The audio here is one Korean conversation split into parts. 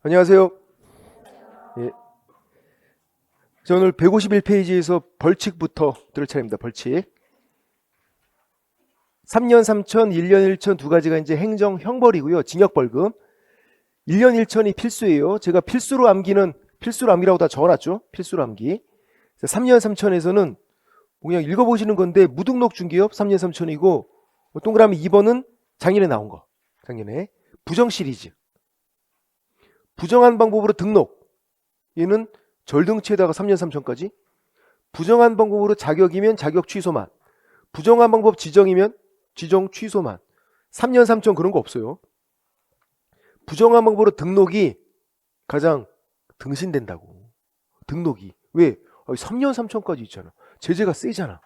안녕하세요. 예. 저 오늘 151페이지에서 벌칙부터 들을 차례입니다. 벌칙. 3년 3천, 1년 1천 두 가지가 이제 행정 형벌이고요. 징역 벌금. 1년 1천이 필수예요. 제가 필수로 암기라고 다 적어놨죠. 필수로 암기. 3년 3천에서는 그냥 읽어보시는 건데 무등록 중개업 3년 3천이고 동그라미 2번은 작년에 나온 거. 작년에. 부정 시리즈. 부정한 방법으로 등록. 얘는 절등치에다가 3년 3천까지. 부정한 방법으로 자격이면 자격 취소만. 부정한 방법 지정이면 지정 취소만. 3년 3천 그런 거 없어요. 부정한 방법으로 등록이 가장 등신된다고. 등록이. 왜? 3년 3천까지 있잖아. 제재가 세잖아.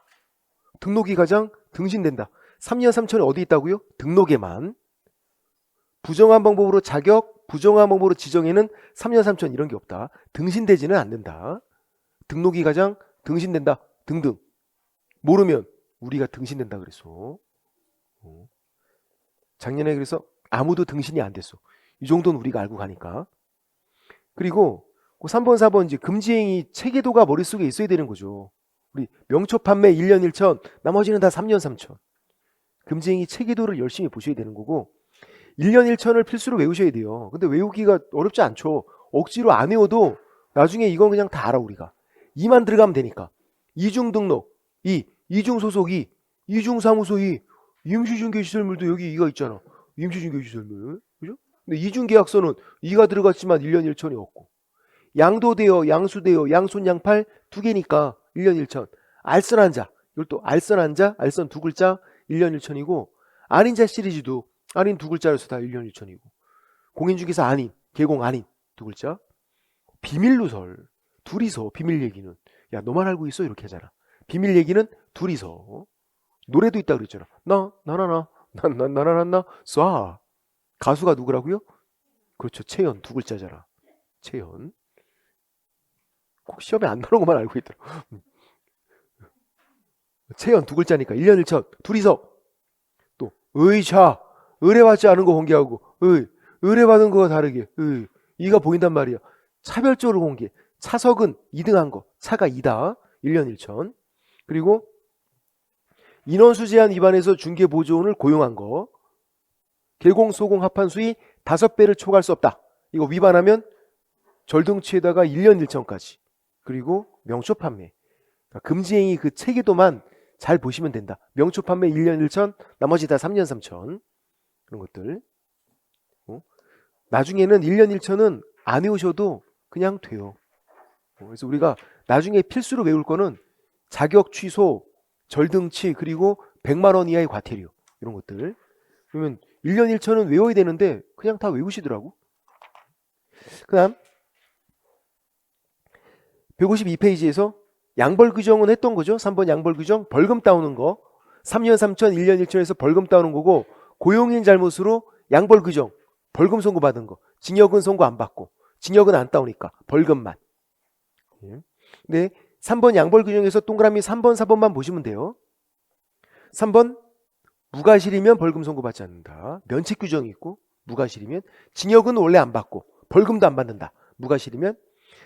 등록이 가장 등신된다. 3년 3천이 어디 있다고요? 등록에만. 부정한 방법으로 자격, 부정한 방법으로 지정에는 3년 3천 이런 게 없다. 등신되지는 않는다. 등록이 가장 등신된다. 등등. 모르면 우리가 등신된다 그랬어. 작년에 그래서 아무도 등신이 안 됐어. 이 정도는 우리가 알고 가니까. 그리고 3번, 4번 이제 금지행위 체계도가 머릿속에 있어야 되는 거죠. 우리 명초 판매 1년 1천, 나머지는 다 3년 3천. 금지행위 체계도를 열심히 보셔야 되는 거고 1년 1천을 필수로 외우셔야 돼요. 근데 외우기가 어렵지 않죠. 억지로 안 외워도 나중에 이건 그냥 다 알아 우리가. 2만 들어가면 되니까. 이중 등록, 이중 소속, 이중 사무소, 임시중개시설물도 여기 2가 있잖아. 임시중개시설물. 그죠? 근데 이중계약서는 2가 들어갔지만 1년 1천이 없고. 양도되어, 양수되어, 양손, 양팔 2개니까 1년 1천. 알선한자, 이것도 알선한자, 알선 2글자 1년 1천이고 아닌자 시리즈도 아닌 2글자로서 다 1년 1천이고 공인중개사 아닌, 개공 아닌 2글자. 비밀누설, 둘이서 비밀 얘기는 야 너만 알고 있어 이렇게 하잖아. 비밀 얘기는 둘이서. 노래도 있다 그랬잖아. 나나나나 쏴. 가수가 누구라고요? 그렇죠. 채연 2글자잖아. 채연. 꼭 시험에 안 나오는 것만 알고 있더라. 채연 2글자니까 1년 1천 둘이서. 또 의차 의뢰받지 않은 거 공개하고 의뢰받은 거와 다르게 이가 보인단 말이야. 차별적으로 공개. 차석은 2등한 거. 차가 2다. 1년 1천. 그리고 인원수 제한 위반해서 중개보조원을 고용한 거. 개공, 소공 합한 수위 5배를 초과할 수 없다. 이거 위반하면 절등치에다가 1년 1천까지. 그리고 명초 판매. 그러니까 금지행위 그 체계도만 잘 보시면 된다. 명초 판매 1년 1천, 나머지 다 3년 3천. 그런 것들. 나중에는 1년 1천은 안 외우셔도 그냥 돼요. 그래서 우리가 나중에 필수로 외울 거는 자격 취소, 절등치, 그리고 100만 원 이하의 과태료. 이런 것들. 그러면 1년 1천은 외워야 되는데 그냥 다 외우시더라고. 그 다음 152페이지에서 양벌 규정은 했던 거죠. 3번 양벌 규정. 벌금 따오는 거. 3년 3천, 1년 1천에서 벌금 따오는 거고 고용인 잘못으로 양벌 규정. 벌금 선고받은 거. 징역은 선고 안 받고. 징역은 안 따오니까. 벌금만. 네, 3번 양벌 규정에서 동그라미 3번, 4번만 보시면 돼요. 3번 무과실이면 벌금 선고받지 않는다. 면책 규정이 있고 무과실이면 징역은 원래 안 받고 벌금도 안 받는다. 무과실이면.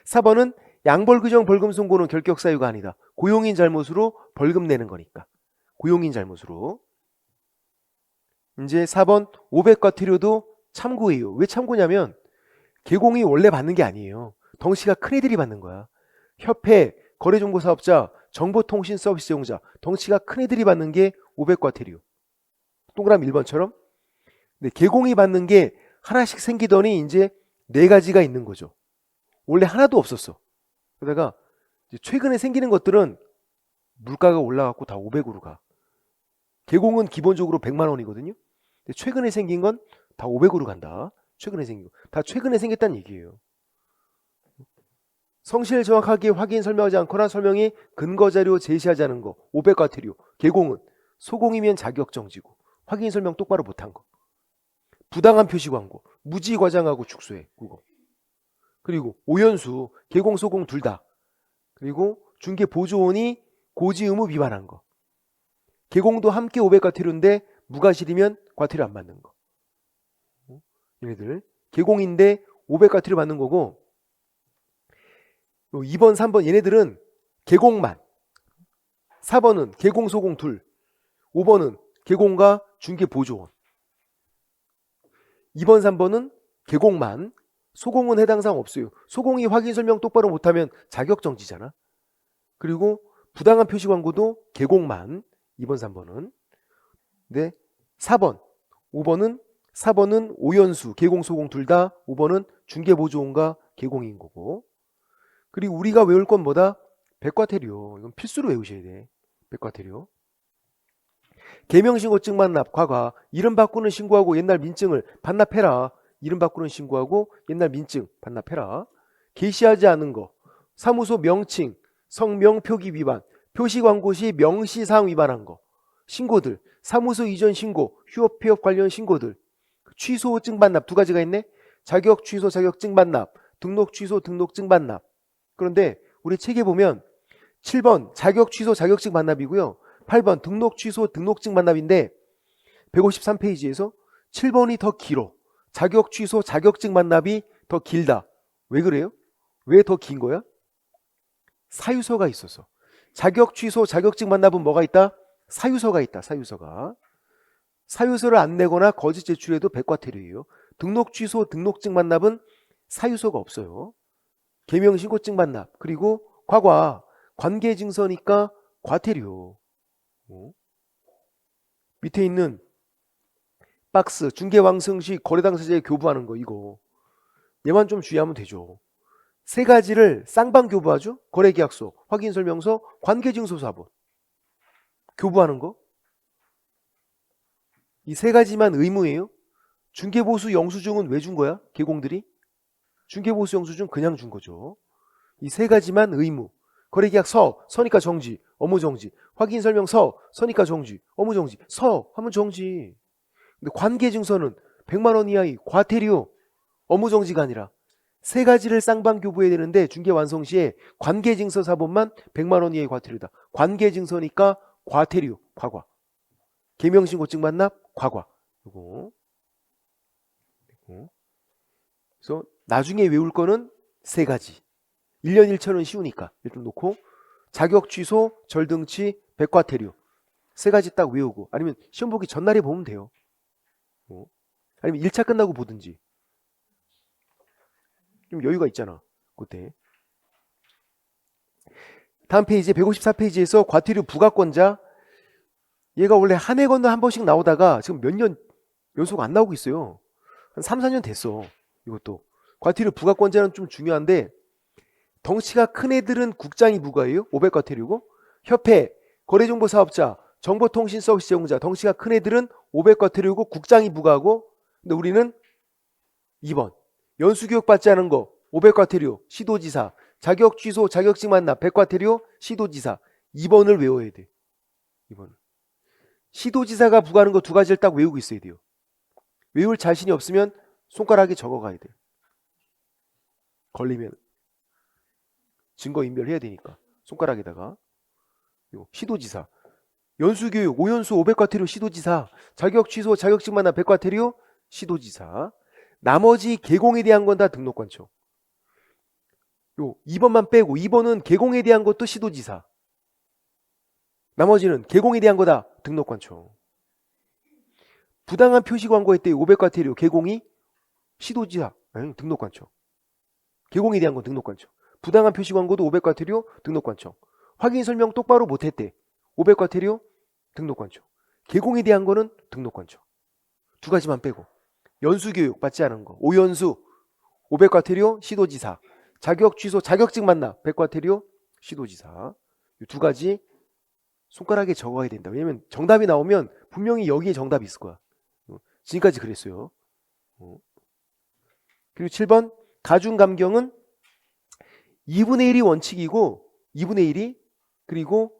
4번은 양벌 규정 벌금 선고는 결격 사유가 아니다. 고용인 잘못으로 벌금 내는 거니까. 고용인 잘못으로. 이제 4번 500과태료도 참고예요. 왜 참고냐면 개공이 원래 받는 게 아니에요. 덩치가 큰 애들이 받는 거야. 협회, 거래정보사업자, 정보통신 서비스 이용자, 덩치가 큰 애들이 받는 게 500과태료. 동그라미 1번처럼. 근데 개공이 받는 게 하나씩 생기더니 이제 4가지가 있는 거죠. 원래 하나도 없었어. 그러다가 최근에 생기는 것들은 물가가 올라가고 다 500으로 가. 개공은 기본적으로 100만 원이거든요. 근데 최근에 생긴 건 다 500으로 간다. 최근에 생긴 거. 다 최근에 생겼다는 얘기예요. 성실 정확하게 확인 설명하지 않거나 설명이 근거자료 제시하지 않은 거. 500과태료. 개공은 소공이면 자격정지고 확인 설명 똑바로 못한 거. 부당한 표시 광고. 무지 과장하고 축소해. 그거. 그리고 오연수, 개공, 소공 둘 다. 그리고 중개보조원이 고지 의무 위반한 거. 개공도 함께 500과태료인데 무과실이면 과태료 안 받는 거. 얘네들 개공인데 500과태료 받는 거고 2번, 3번 얘네들은 개공만 4번은 개공, 소공 둘 5번은 개공과 중개보조원 2번, 3번은 개공만 소공은 해당 사항 없어요. 소공이 확인 설명 똑바로 못하면 자격정지잖아. 그리고 부당한 표시 광고도 개공만 2번, 3번은 네 4번, 4번은 오연수, 개공, 소공 둘 다 5번은 중개보조원과 개공인 거고 그리고 우리가 외울 건 뭐다? 백과태료. 이건 필수로 외우셔야 돼. 백과태료. 개명신고 증반납 과거 이름 바꾸는 신고하고 옛날 민증을 반납해라. 이름 바꾸는 신고하고 옛날 민증 반납해라. 게시하지 않은 거 사무소 명칭 성명 표기 위반 표시 광고 시 명시사항 위반한 거 신고들 사무소 이전 신고 휴업 폐업 관련 신고들 취소 증반납 두 가지가 있네. 자격 취소 자격 증반납 등록 취소 등록 증반납. 그런데 우리 책에 보면 7번 자격 취소 자격증 반납이고요. 8번 등록 취소 등록증 반납인데 153페이지에서 7번이 더 길어. 자격 취소 자격증 반납이 더 길다. 왜 그래요? 왜 더 긴 거야? 사유서가 있어서. 자격 취소 자격증 반납은 뭐가 있다? 사유서가 있다. 사유서가. 사유서를 안 내거나 거짓 제출해도 백과태료예요. 등록 취소 등록증 반납은 사유서가 없어요. 개명신고증 반납 그리고 과거 관계증서니까 과태료. 밑에 있는 박스 중개왕성 시 거래당사자에 교부하는 거 이거 얘만 좀 주의하면 되죠. 세 가지를 쌍방 교부하죠. 거래계약서, 확인설명서, 관계증서사본 교부하는 거 이 세 가지만 의무예요. 중개보수 영수증은 왜 준 거야? 개공들이 중개보수 영수증 그냥 준 거죠. 이 세 가지만 의무. 거래계약서 서니까 정지, 업무정지. 확인설명서 서니까 정지, 업무정지. 서 하면 정지. 근데 관계증서는 100만 원 이하의 과태료, 업무정지가 아니라 세 가지를 쌍방 교부해야 되는데 중개 완성 시에 관계증서 사본만 100만 원 이하의 과태료다. 관계증서니까 과태료, 과과. 개명신고증 반납, 과과. 이거. 그래서 나중에 외울 거는 세 가지. 1년 1천은 쉬우니까 좀 놓고 자격 취소, 절등치, 백과태료 세 가지 딱 외우고 아니면 시험 보기 전날에 보면 돼요. 아니면 1차 끝나고 보든지 좀 여유가 있잖아. 그때 다음 페이지 154페이지에서 과태료 부과권자 얘가 원래 한 해 건너 한 번씩 나오다가 지금 몇 년 연속 안 나오고 있어요. 한 3, 4년 됐어. 이것도 과태료 부과권자는 좀 중요한데 덩치가 큰 애들은 국장이 부과해요. 500과태료고 협회, 거래정보사업자, 정보통신서비스 제공자 덩치가 큰 애들은 500과태료고 국장이 부과하고 근데 우리는 2번 연수교육 받지 않은 거 500과태료 시도지사 자격 취소 자격증 반납 100과태료 시도지사 2번을 외워야 돼. 2번 시도지사가 부과하는 거 두 가지를 딱 외우고 있어야 돼요. 외울 자신이 없으면 손가락에 적어가야 돼. 걸리면 증거인멸해야 되니까 손가락에다가 시도지사 연수교육 5연수 500과태료 시도지사 자격 취소 자격증 반납 100과태료 시도지사 나머지 개공에 대한 건 다 등록관청. 2번만 빼고 2번은 개공에 대한 것도 시도지사 나머지는 개공에 대한 거다 등록관청. 부당한 표시 광고에 때 500과태료 개공이 시도지사 아니 등록관청. 개공에 대한 건 등록관청. 부당한 표시 광고도 500과태료 등록관청. 확인 설명 똑바로 못했대 500과태료 등록관청. 개공에 대한 거는 등록관청. 두 가지만 빼고 연수교육 받지 않은 거 5연수 500과태료 시도지사 자격 취소 자격증 반납 100과태료 시도지사 이 두 가지 손가락에 적어야 된다. 왜냐면 정답이 나오면 분명히 여기에 정답이 있을 거야. 지금까지 그랬어요. 그리고 7번 가중감경은 2분의 1이 원칙이고 2분의 1이 그리고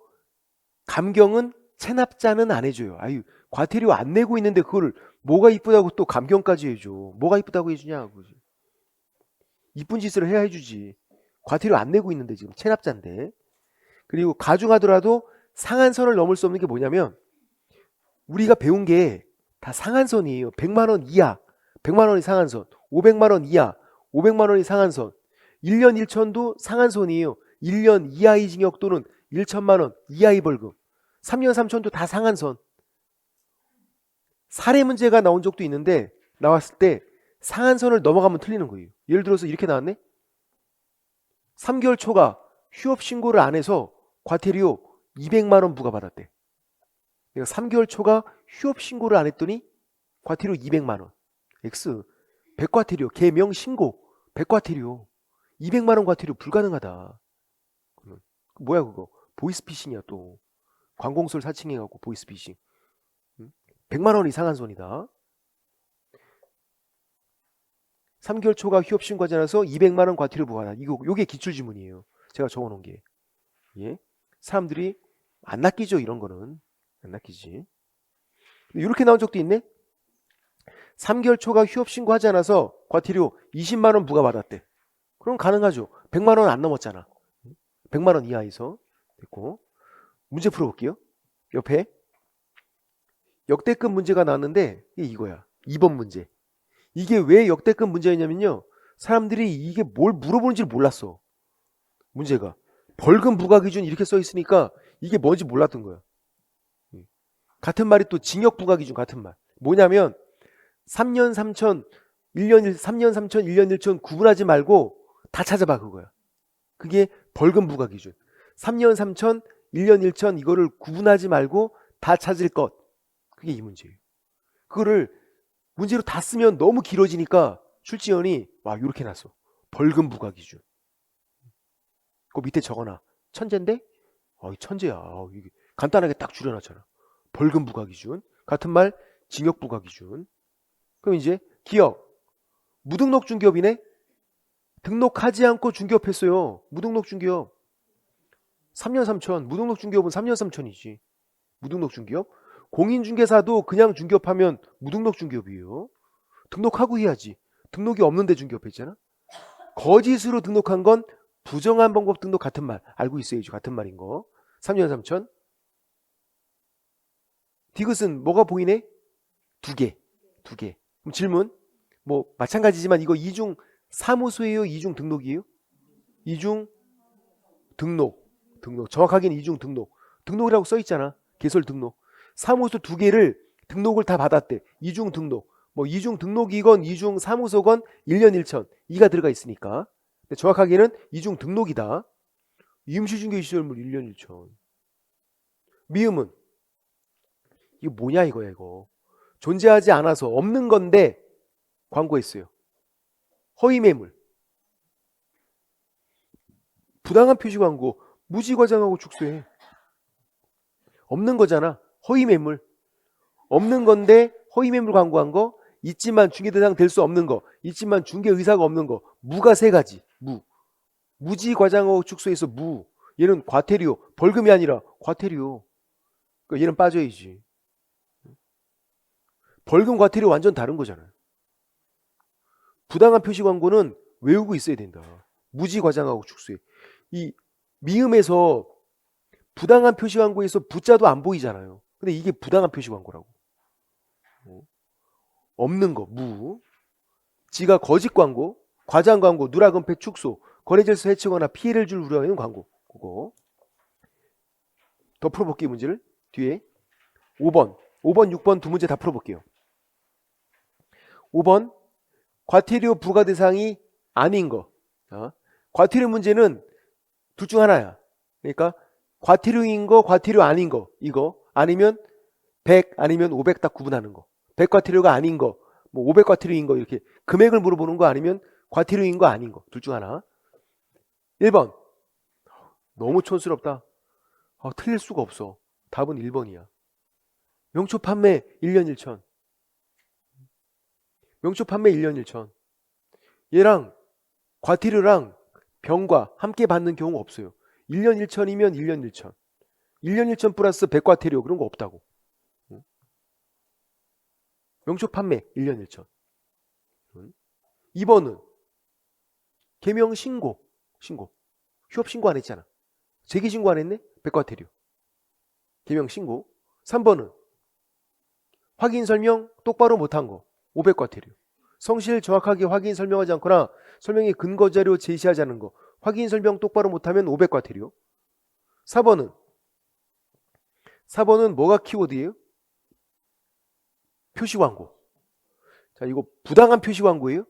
감경은 체납자는 안 해줘요. 아유 과태료 안 내고 있는데 그걸 뭐가 이쁘다고 또 감경까지 해줘. 뭐가 이쁘다고 해주냐. 이쁜 짓을 해야 해주지. 과태료 안 내고 있는데 지금 체납자인데. 그리고 가중하더라도 상한선을 넘을 수 없는 게 뭐냐면 우리가 배운 게 다 상한선이에요. 100만 원 이하 100만 원이 상한선 500만 원 이하 500만 원이 상한선. 1년 1천도 상한선이에요. 1년 이하의 징역 또는 1천만 원 이하의 벌금. 3년 3천도 다 상한선. 사례 문제가 나온 적도 있는데 나왔을 때 상한선을 넘어가면 틀리는 거예요. 예를 들어서 이렇게 나왔네. 3개월 초과 휴업 신고를 안 해서 과태료 200만 원 부과받았대. 내가 3개월 초과 휴업 신고를 안 했더니 과태료 200만 원. X. 백과태료, 개명 신고, 백과태료. 200만 원 과태료 불가능하다. 뭐야 그거? 보이스피싱이야 또. 관공서를 사칭해갖고 보이스피싱. 100만 원 이상한 손이다. 3개월 초과 휴업 신고하지 않아서 200만 원 과태료 부과다. 요게 기출지문이에요. 제가 적어놓은 게. 예? 사람들이 안 낚이죠 이런 거는. 안 낚이지. 이렇게 나온 적도 있네. 3개월 초과 휴업 신고하지 않아서 과태료 20만 원 부과받았대. 그럼 가능하죠. 100만 원 안 넘었잖아. 100만 원 이하에서. 됐고. 문제 풀어볼게요. 옆에 역대급 문제가 나왔는데 이거야. 2번 문제. 이게 왜 역대급 문제였냐면요. 사람들이 이게 뭘 물어보는지를 몰랐어. 문제가. 벌금 부과 기준 이렇게 써 있으니까 이게 뭔지 몰랐던 거야. 같은 말이 또 징역 부과 기준 같은 말. 뭐냐면 3년 3천 1년 3년 3천 1년 1천 구분하지 말고 다 찾아봐 그거야. 그게 벌금 부과 기준. 3년 3천 1년 1천 이거를 구분하지 말고 다 찾을 것. 그게 이 문제예요. 그거를 문제로 다 쓰면 너무 길어지니까 출제원이 와 이렇게 놨어. 벌금 부과 기준. 그 밑에 적어놔. 천재인데? 천재야. 이게 간단하게 딱 줄여놨잖아. 벌금 부과 기준. 같은 말 징역 부과 기준. 그럼 이제 기업. 무등록 중개업이네? 등록하지 않고 중개업했어요. 무등록 중개업. 3년 3천. 무등록 중개업은 3년 3천이지. 무등록 중개업. 공인중개사도 그냥 중개업하면 무등록 중개업이에요. 등록하고 해야지. 등록이 없는데 중개업했잖아. 거짓으로 등록한 건 부정한 방법 등록 같은 말. 알고 있어야죠. 같은 말인 거. 3년 3천. 디귿은 뭐가 보이네? 두 개. 그럼 질문. 뭐 마찬가지지만 이거 이중 사무소예요? 이중 등록이에요? 이중 등록. 정확하게는 이중 등록. 등록이라고 써 있잖아. 개설 등록. 사무소 두 개를 등록을 다 받았대. 이중 등록. 뭐 이중 등록이건 이중 사무소건 1년 1천. 이가 들어가 있으니까. 근데 정확하게는 이중 등록이다. 임시중개 시설물 1년 1천. 미음은 이거 뭐냐 이거야 이거. 존재하지 않아서 없는 건데 광고했어요. 허위 매물. 부당한 표시 광고. 무지 과장하고 축소해. 없는 거잖아. 허위 매물. 없는 건데 허위 매물 광고한 거. 있지만 중개 대상 될 수 없는 거. 있지만 중개 의사가 없는 거. 무가 세 가지. 무지 과장하고 축소해서 무. 얘는 과태료. 벌금이 아니라 과태료. 그러니까 얘는 빠져야지. 벌금 과태료 완전 다른 거잖아요. 부당한 표시 광고는 외우고 있어야 된다. 무지 과장하고 축소해. 이 미음에서 부당한 표시 광고에서 부자도 안 보이잖아요. 근데 이게 부당한 표시 광고라고. 없는 거 무. 지가 거짓 광고, 과장 광고, 누락은폐 축소, 거래질서 해치거나 피해를 줄 우려가 있는 광고. 그거. 더 풀어볼게요 문제를. 뒤에 5번, 6번 두 문제 다 풀어볼게요. 5번 과태료 부과 대상이 아닌 거. 과태료 문제는 둘 중 하나야. 그러니까 과태료인 거, 과태료 아닌 거. 이거 아니면 100 아니면 500 딱 구분하는 거. 100 과태료가 아닌 거, 뭐 500 과태료인 거 이렇게 금액을 물어보는 거 아니면 과태료인 거 아닌 거. 둘 중 하나. 1번. 너무 촌스럽다. 틀릴 수가 없어. 답은 1번이야. 명초 판매 1년 1천. 명초 판매 1년 1천. 얘랑 과태료랑 병과 함께 받는 경우 없어요. 1년 1천이면 1년 1천. 1년 1천 플러스 100 과태료 그런 거 없다고. 명초 판매 1년 1천. 2번은 개명 신고. 휴업 신고 안 했잖아. 재개 신고 안 했네? 100 과태료. 개명 신고. 3번은 확인 설명 똑바로 못한 거. 500 과태료. 성실 정확하게 확인 설명하지 않거나 설명의 근거 자료 제시하지 않는 거. 확인 설명 똑바로 못하면 500과태료. 4번은 뭐가 키워드예요? 표시 광고. 자, 이거 부당한 표시 광고예요?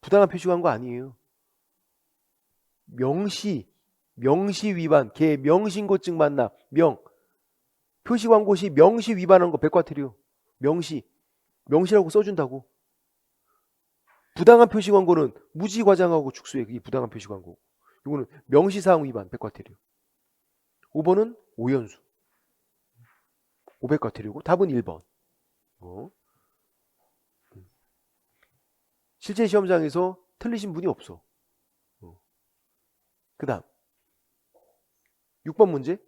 부당한 표시 광고 아니에요. 명시 위반, 개 명신고증 만납, 표시 광고 시 명시 위반한 거 100과태료. 명시라고 써준다고. 부당한 표시 광고는 무지 과장하고 축소해. 그게 부당한 표시 광고. 이거는 명시사항 위반 100과태료. 5번은 오연수 500과태료고 답은 1번. 실제 시험장에서 틀리신 분이 없어. 그 다음 6번 문제.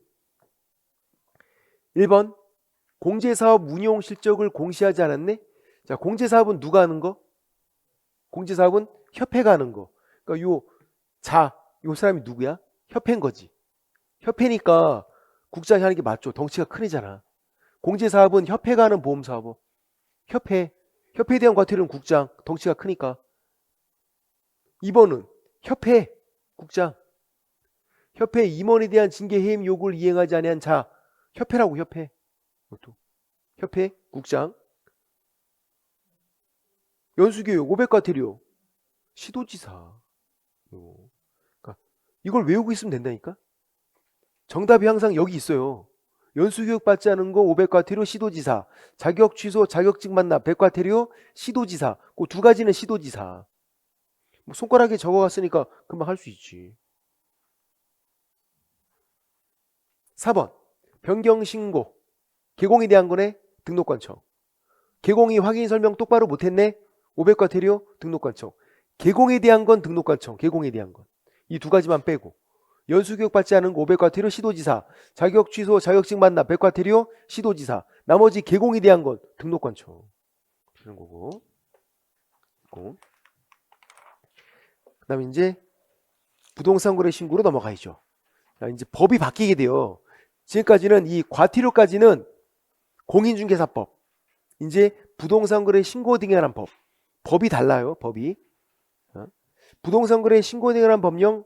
1번 공제사업 운용 실적을 공시하지 않았네. 자, 공제사업은 누가 하는 거? 공제사업은 협회가 하는 거. 그러니까 요 사람이 누구야? 협회인 거지. 협회니까 국장이 하는 게 맞죠. 덩치가 큰 애잖아. 공제사업은 협회가 하는 보험사업. 협회에 대한 과태료는 국장, 덩치가 크니까. 2번은 협회, 국장. 협회 임원에 대한 징계 해임 요구를 이행하지 아니한 자, 협회라고. 협회, 국장. 연수교육 500과태료, 시도지사. 그러니까 이걸 외우고 있으면 된다니까. 정답이 항상 여기 있어요. 연수교육 받지 않은 거 500과태료 시도지사, 자격 취소 자격증 만납 100과태료 시도지사. 그 두 가지는 시도지사. 뭐 손가락에 적어갔으니까 금방 할 수 있지. 4번 변경 신고. 개공에 대한 거네. 등록관청. 개공이 확인 설명 똑바로 못했네. 500과태료 등록관청. 개공에 대한 건 등록관청. 개공에 대한 건. 이 두 가지만 빼고. 연수교육 받지 않은 거 500과태료 시도지사, 자격 취소 자격증 만납 100과태료 시도지사. 나머지 개공에 대한 건 등록관청. 그런 거고. 그 다음에 이제 부동산 거래 신고로 넘어가야죠. 자, 이제 법이 바뀌게 돼요. 지금까지는 이 과태료까지는 공인중개사법, 이제 부동산 거래 신고 등에 관한 법이 달라요. 법이. 부동산 거래 신고 등에 관한 법령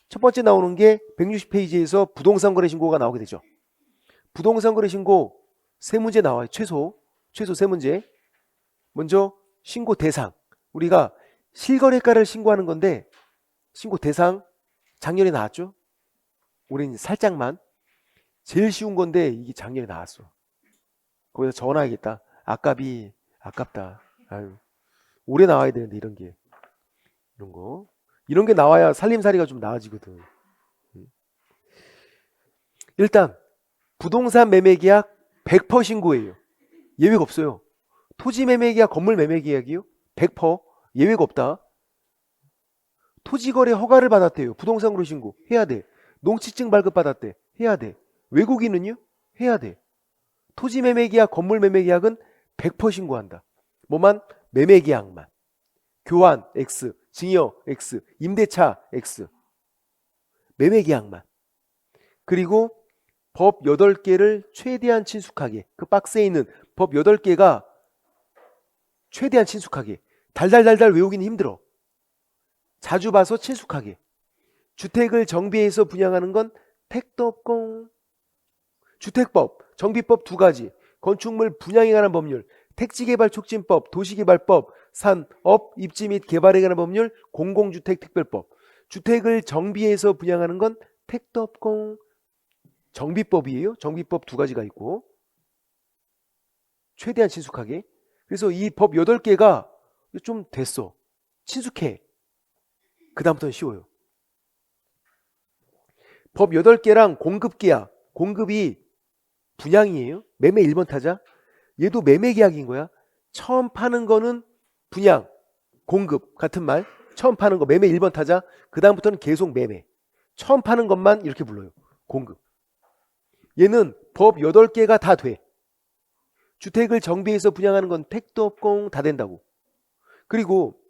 첫 번째 나오는 게 160페이지에서 부동산 거래 신고가 나오게 되죠. 부동산 거래 신고 세 문제 나와요. 최소 세 문제. 먼저 신고 대상. 우리가 실거래가를 신고하는 건데 신고 대상 작년에 나왔죠. 올해는 살짝만. 제일 쉬운 건데 이게 작년에 나왔어. 거기다 적어놔야겠다. 아깝다. 아유, 올해 나와야 되는데 이런 게 나와야 살림살이가 좀 나아지거든. 일단 부동산 매매계약 100% 신고예요. 예외가 없어요. 토지 매매계약, 건물 매매계약이요. 100% 예외가 없다. 토지거래 허가를 받았대요. 부동산으로 신고 해야 돼. 농취증 발급받았대. 해야 돼. 외국인은요? 해야 돼. 토지 매매계약, 건물 매매계약은 100% 신고한다. 뭐만? 매매계약만. 교환 X, 증여 X, 임대차 X. 매매계약만. 그리고 법 8개를 최대한 친숙하게, 그 박스에 있는 법 8개가 최대한 친숙하게. 달달달달 외우기는 힘들어. 자주 봐서 친숙하게. 주택을 정비해서 분양하는 건 택도 없고. 주택법, 정비법 두 가지. 건축물 분양에 관한 법률, 택지개발촉진법, 도시개발법, 산업, 입지 및 개발에 관한 법률, 공공주택 특별법. 주택을 정비해서 분양하는 건 택도 없고. 정비법이에요. 정비법 두 가지가 있고. 최대한 친숙하게. 그래서 이 법 8개가 좀 됐어. 친숙해. 그 다음부터는 쉬워요. 법 8개랑 공급계약. 공급이 분양이에요. 매매 1번 타자. 얘도 매매계약인 거야. 처음 파는 거는 분양, 공급 같은 말. 처음 파는 거 매매 1번 타자. 그 다음부터는 계속 매매. 처음 파는 것만 이렇게 불러요. 공급. 얘는 법 8개가 다 돼. 주택을 정비해서 분양하는 건 택도 없고 다 된다고. 그리고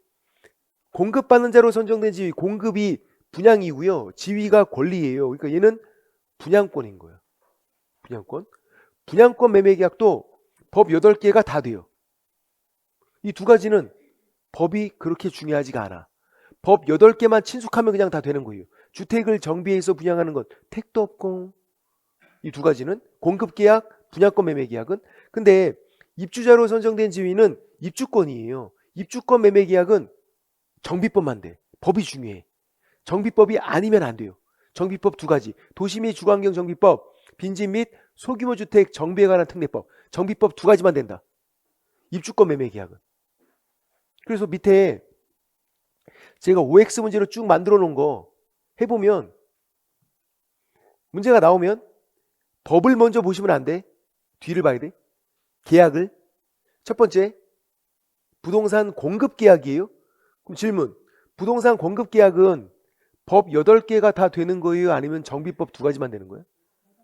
공급받는 자로 선정된 지위, 공급이 분양이고요. 지위가 권리예요. 그러니까 얘는 분양권인 거예요. 분양권 매매계약도 법 8개가 다 돼요. 이 두 가지는 법이 그렇게 중요하지가 않아. 법 8개만 친숙하면 그냥 다 되는 거예요. 주택을 정비해서 분양하는 건 택도 없고, 이 두 가지는 공급계약, 분양권 매매계약은. 근데 입주자로 선정된 지위는 입주권이에요. 입주권 매매계약은 정비법만 돼. 법이 중요해. 정비법이 아니면 안 돼요. 정비법 두 가지. 도시 및 주거환경 정비법, 빈집 및 소규모 주택 정비에 관한 특례법. 정비법 두 가지만 된다. 입주권 매매계약은. 그래서 밑에 제가 OX 문제로 쭉 만들어 놓은 거 해보면 문제가 나오면 법을 먼저 보시면 안 돼. 뒤를 봐야 돼. 계약을. 첫 번째, 부동산 공급 계약이에요. 그럼 질문. 부동산 공급 계약은 법 8개가 다 되는 거예요? 아니면 정비법 두 가지만 되는 거예요?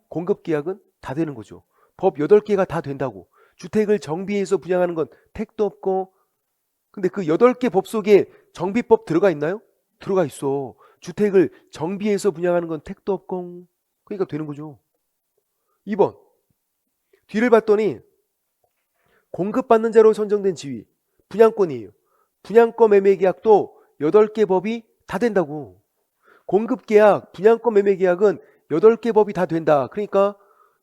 공급 계약은 다 되는 거죠. 법 8개가 다 된다고. 주택을 정비해서 분양하는 건 택도 없고. 근데 그 8개 법 속에 정비법 들어가 있나요? 들어가 있어. 주택을 정비해서 분양하는 건 택도 없고. 그러니까 되는 거죠. 2번. 뒤를 봤더니 공급받는 자로 선정된 지위. 분양권이에요. 분양권 매매계약도 8개 법이 다 된다고. 공급계약, 분양권 매매계약은 8개 법이 다 된다. 그러니까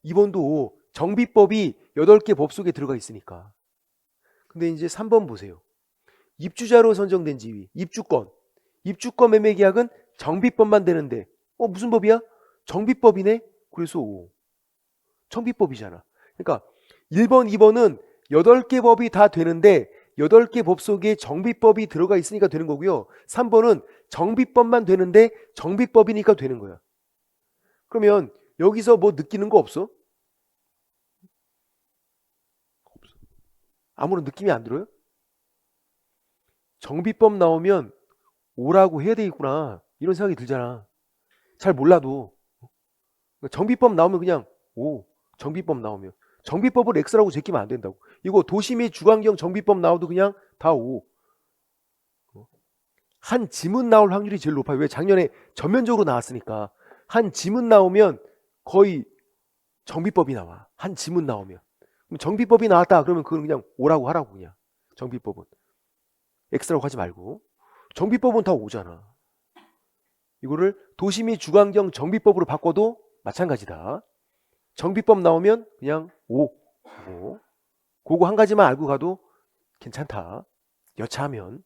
2번도 정비법이 8개 법 속에 들어가 있으니까. 근데 이제 3번 보세요. 입주자로 선정된 지위, 입주권. 입주권 매매계약은 정비법만 되는데 무슨 법이야? 정비법이네? 그래서 5. 정비법이잖아. 그러니까 1번, 2번은 8개 법이 다 되는데 8개 법 속에 정비법이 들어가 있으니까 되는 거고요. 3번은 정비법만 되는데 정비법이니까 되는 거야. 그러면 여기서 뭐 느끼는 거 없어? 없어. 아무런 느낌이 안 들어요? 정비법 나오면 오라고 해야 되겠구나. 이런 생각이 들잖아. 잘 몰라도. 정비법 나오면 그냥 오. 정비법 나오면. 정비법을 X라고 제끼면 안 된다고. 이거 도시 및 주거환경 정비법 나와도 그냥 다 O. 한 지문 나올 확률이 제일 높아요. 왜? 작년에 전면적으로 나왔으니까. 한 지문 나오면 거의 정비법이 나와. 한 지문 나오면. 그럼 정비법이 나왔다 그러면 그건 그냥 O라고 하라고 그냥. 정비법은. X라고 하지 말고. 정비법은 다 O잖아. 이거를 도시 및 주거환경 정비법으로 바꿔도 마찬가지다. 정비법 나오면 그냥 O. 그거 한 가지만 알고 가도 괜찮다. 여차하면.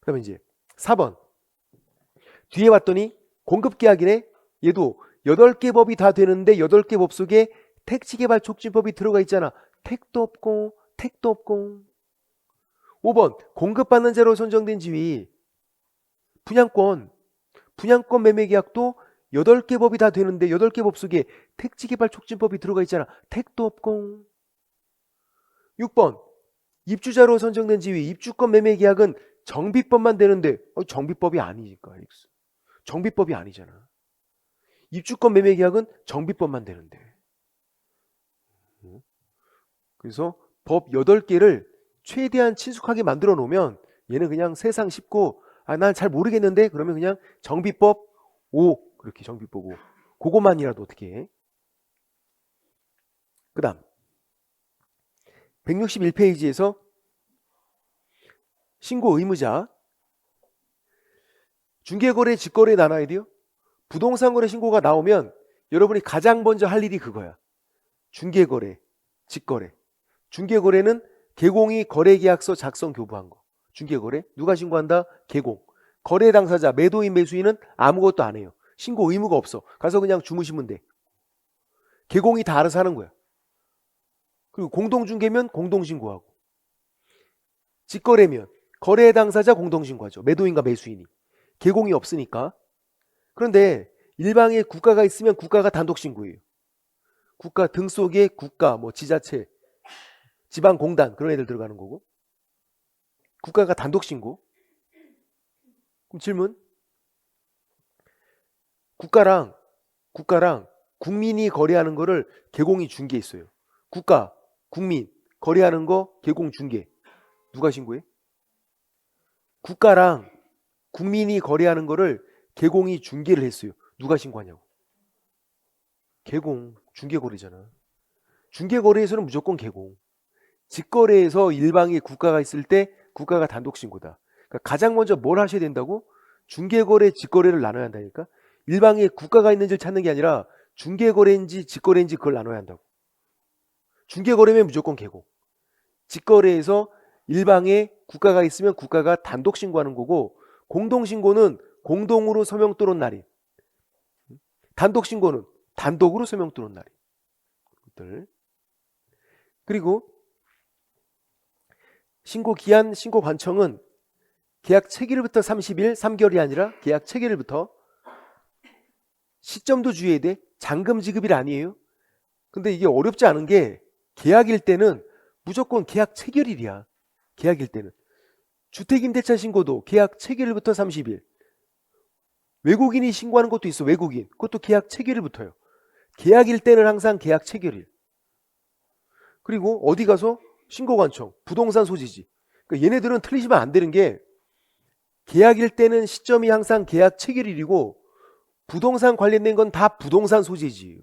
그 다음에 이제 4번. 뒤에 봤더니 공급계약이네. 얘도 8개 법이 다 되는데 8개 법 속에 택지개발 촉진법이 들어가 있잖아. 택도 없고 택도 없고. 5번. 공급받는 자로 선정된 지위. 분양권. 분양권 매매계약도 8개 법이 다 되는데 8개 법 속에 택지개발 촉진법이 들어가 있잖아. 택도 없고. 6번. 입주자로 선정된 지위. 입주권 매매계약은 정비법만 되는데 정비법이 아니니까. 정비법이 아니잖아. 입주권 매매계약은 정비법만 되는데. 그래서 법 8개를 최대한 친숙하게 만들어 놓으면 얘는 그냥 세상 쉽고 난 잘 모르겠는데 그러면 그냥 정비법 5 그렇게 정비법 5 그것만이라도 어떻게 해. 그 다음 161페이지에서 신고 의무자 중개거래 직거래 나눠야 돼요. 부동산 거래 신고가 나오면 여러분이 가장 먼저 할 일이 그거야. 중개거래 직거래. 중개거래는 개공이 거래계약서 작성 교부한 거. 중개거래 누가 신고한다? 개공. 거래 당사자 매도인 매수인은 아무것도 안 해요. 신고 의무가 없어. 가서 그냥 주무시면 돼. 개공이 다 알아서 하는 거야. 그리고 공동중개면 공동신고하고. 직거래면 거래 당사자 공동신고하죠. 매도인과 매수인이. 개공이 없으니까. 그런데 일방에 국가가 있으면 국가가 단독신고해요. 국가 등 속에 국가, 지자체, 지방공단 그런 애들 들어가는 거고. 국가가 단독신고. 그럼 질문. 국가랑 국민이 거래하는 거를 개공이 중개했어요. 국가, 국민 거래하는 거 개공 중개. 누가 신고해? 국가랑 국민이 거래하는 거를 개공이 중개를 했어요. 누가 신고하냐고. 개공, 중개거래잖아. 중개거래에서는 무조건 개공. 직거래에서 일방에 국가가 있을 때 국가가 단독 신고다. 그러니까 가장 먼저 뭘 하셔야 된다고? 중개거래, 직거래를 나눠야 한다니까. 일방에 국가가 있는지를 찾는 게 아니라 중개거래인지 직거래인지 그걸 나눠야 한다고. 중개거래면 무조건 개공. 직거래에서 일방에 국가가 있으면 국가가 단독 신고하는 거고, 공동신고는 공동으로 서명 또는 날인, 단독 신고는 단독으로 서명 또는 날인. 그리고 신고 기한, 신고 관청은 계약 체결일부터 30일, 3개월이 아니라 계약 체결일부터. 시점도 주의해야 돼. 잔금 지급일 아니에요. 근데 이게 어렵지 않은 게 계약일 때는 무조건 계약 체결일이야. 계약일 때는. 주택임대차 신고도 계약 체결일부터 30일. 외국인이 신고하는 것도 있어. 외국인. 그것도 계약 체결일부터요. 계약일 때는 항상 계약 체결일. 그리고 어디 가서 신고관청, 부동산 소지지. 그러니까 얘네들은 틀리시면 안 되는 게 계약일 때는 시점이 항상 계약 체결일이고 부동산 관련된 건 다 부동산 소지지예요.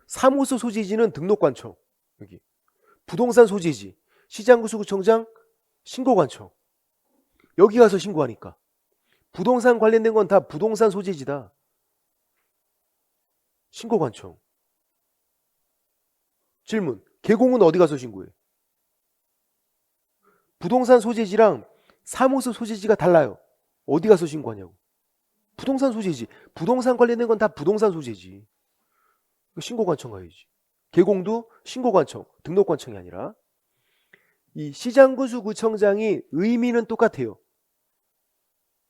사무소 소지지는 등록관청. 여기. 부동산 소지지. 시장구수구청장 신고관청. 여기 가서 신고하니까. 부동산 관련된 건 다 부동산 소지지다. 신고관청. 질문. 개공은 어디 가서 신고해? 부동산 소지지랑 사무소 소지지가 달라요. 어디 가서 신고하냐고. 부동산 소지지. 부동산 관련된 건 다 부동산 소지지. 신고관청 가야지. 개공도 신고관청, 등록관청이 아니라. 이 시장구수구청장이 의미는 똑같아요.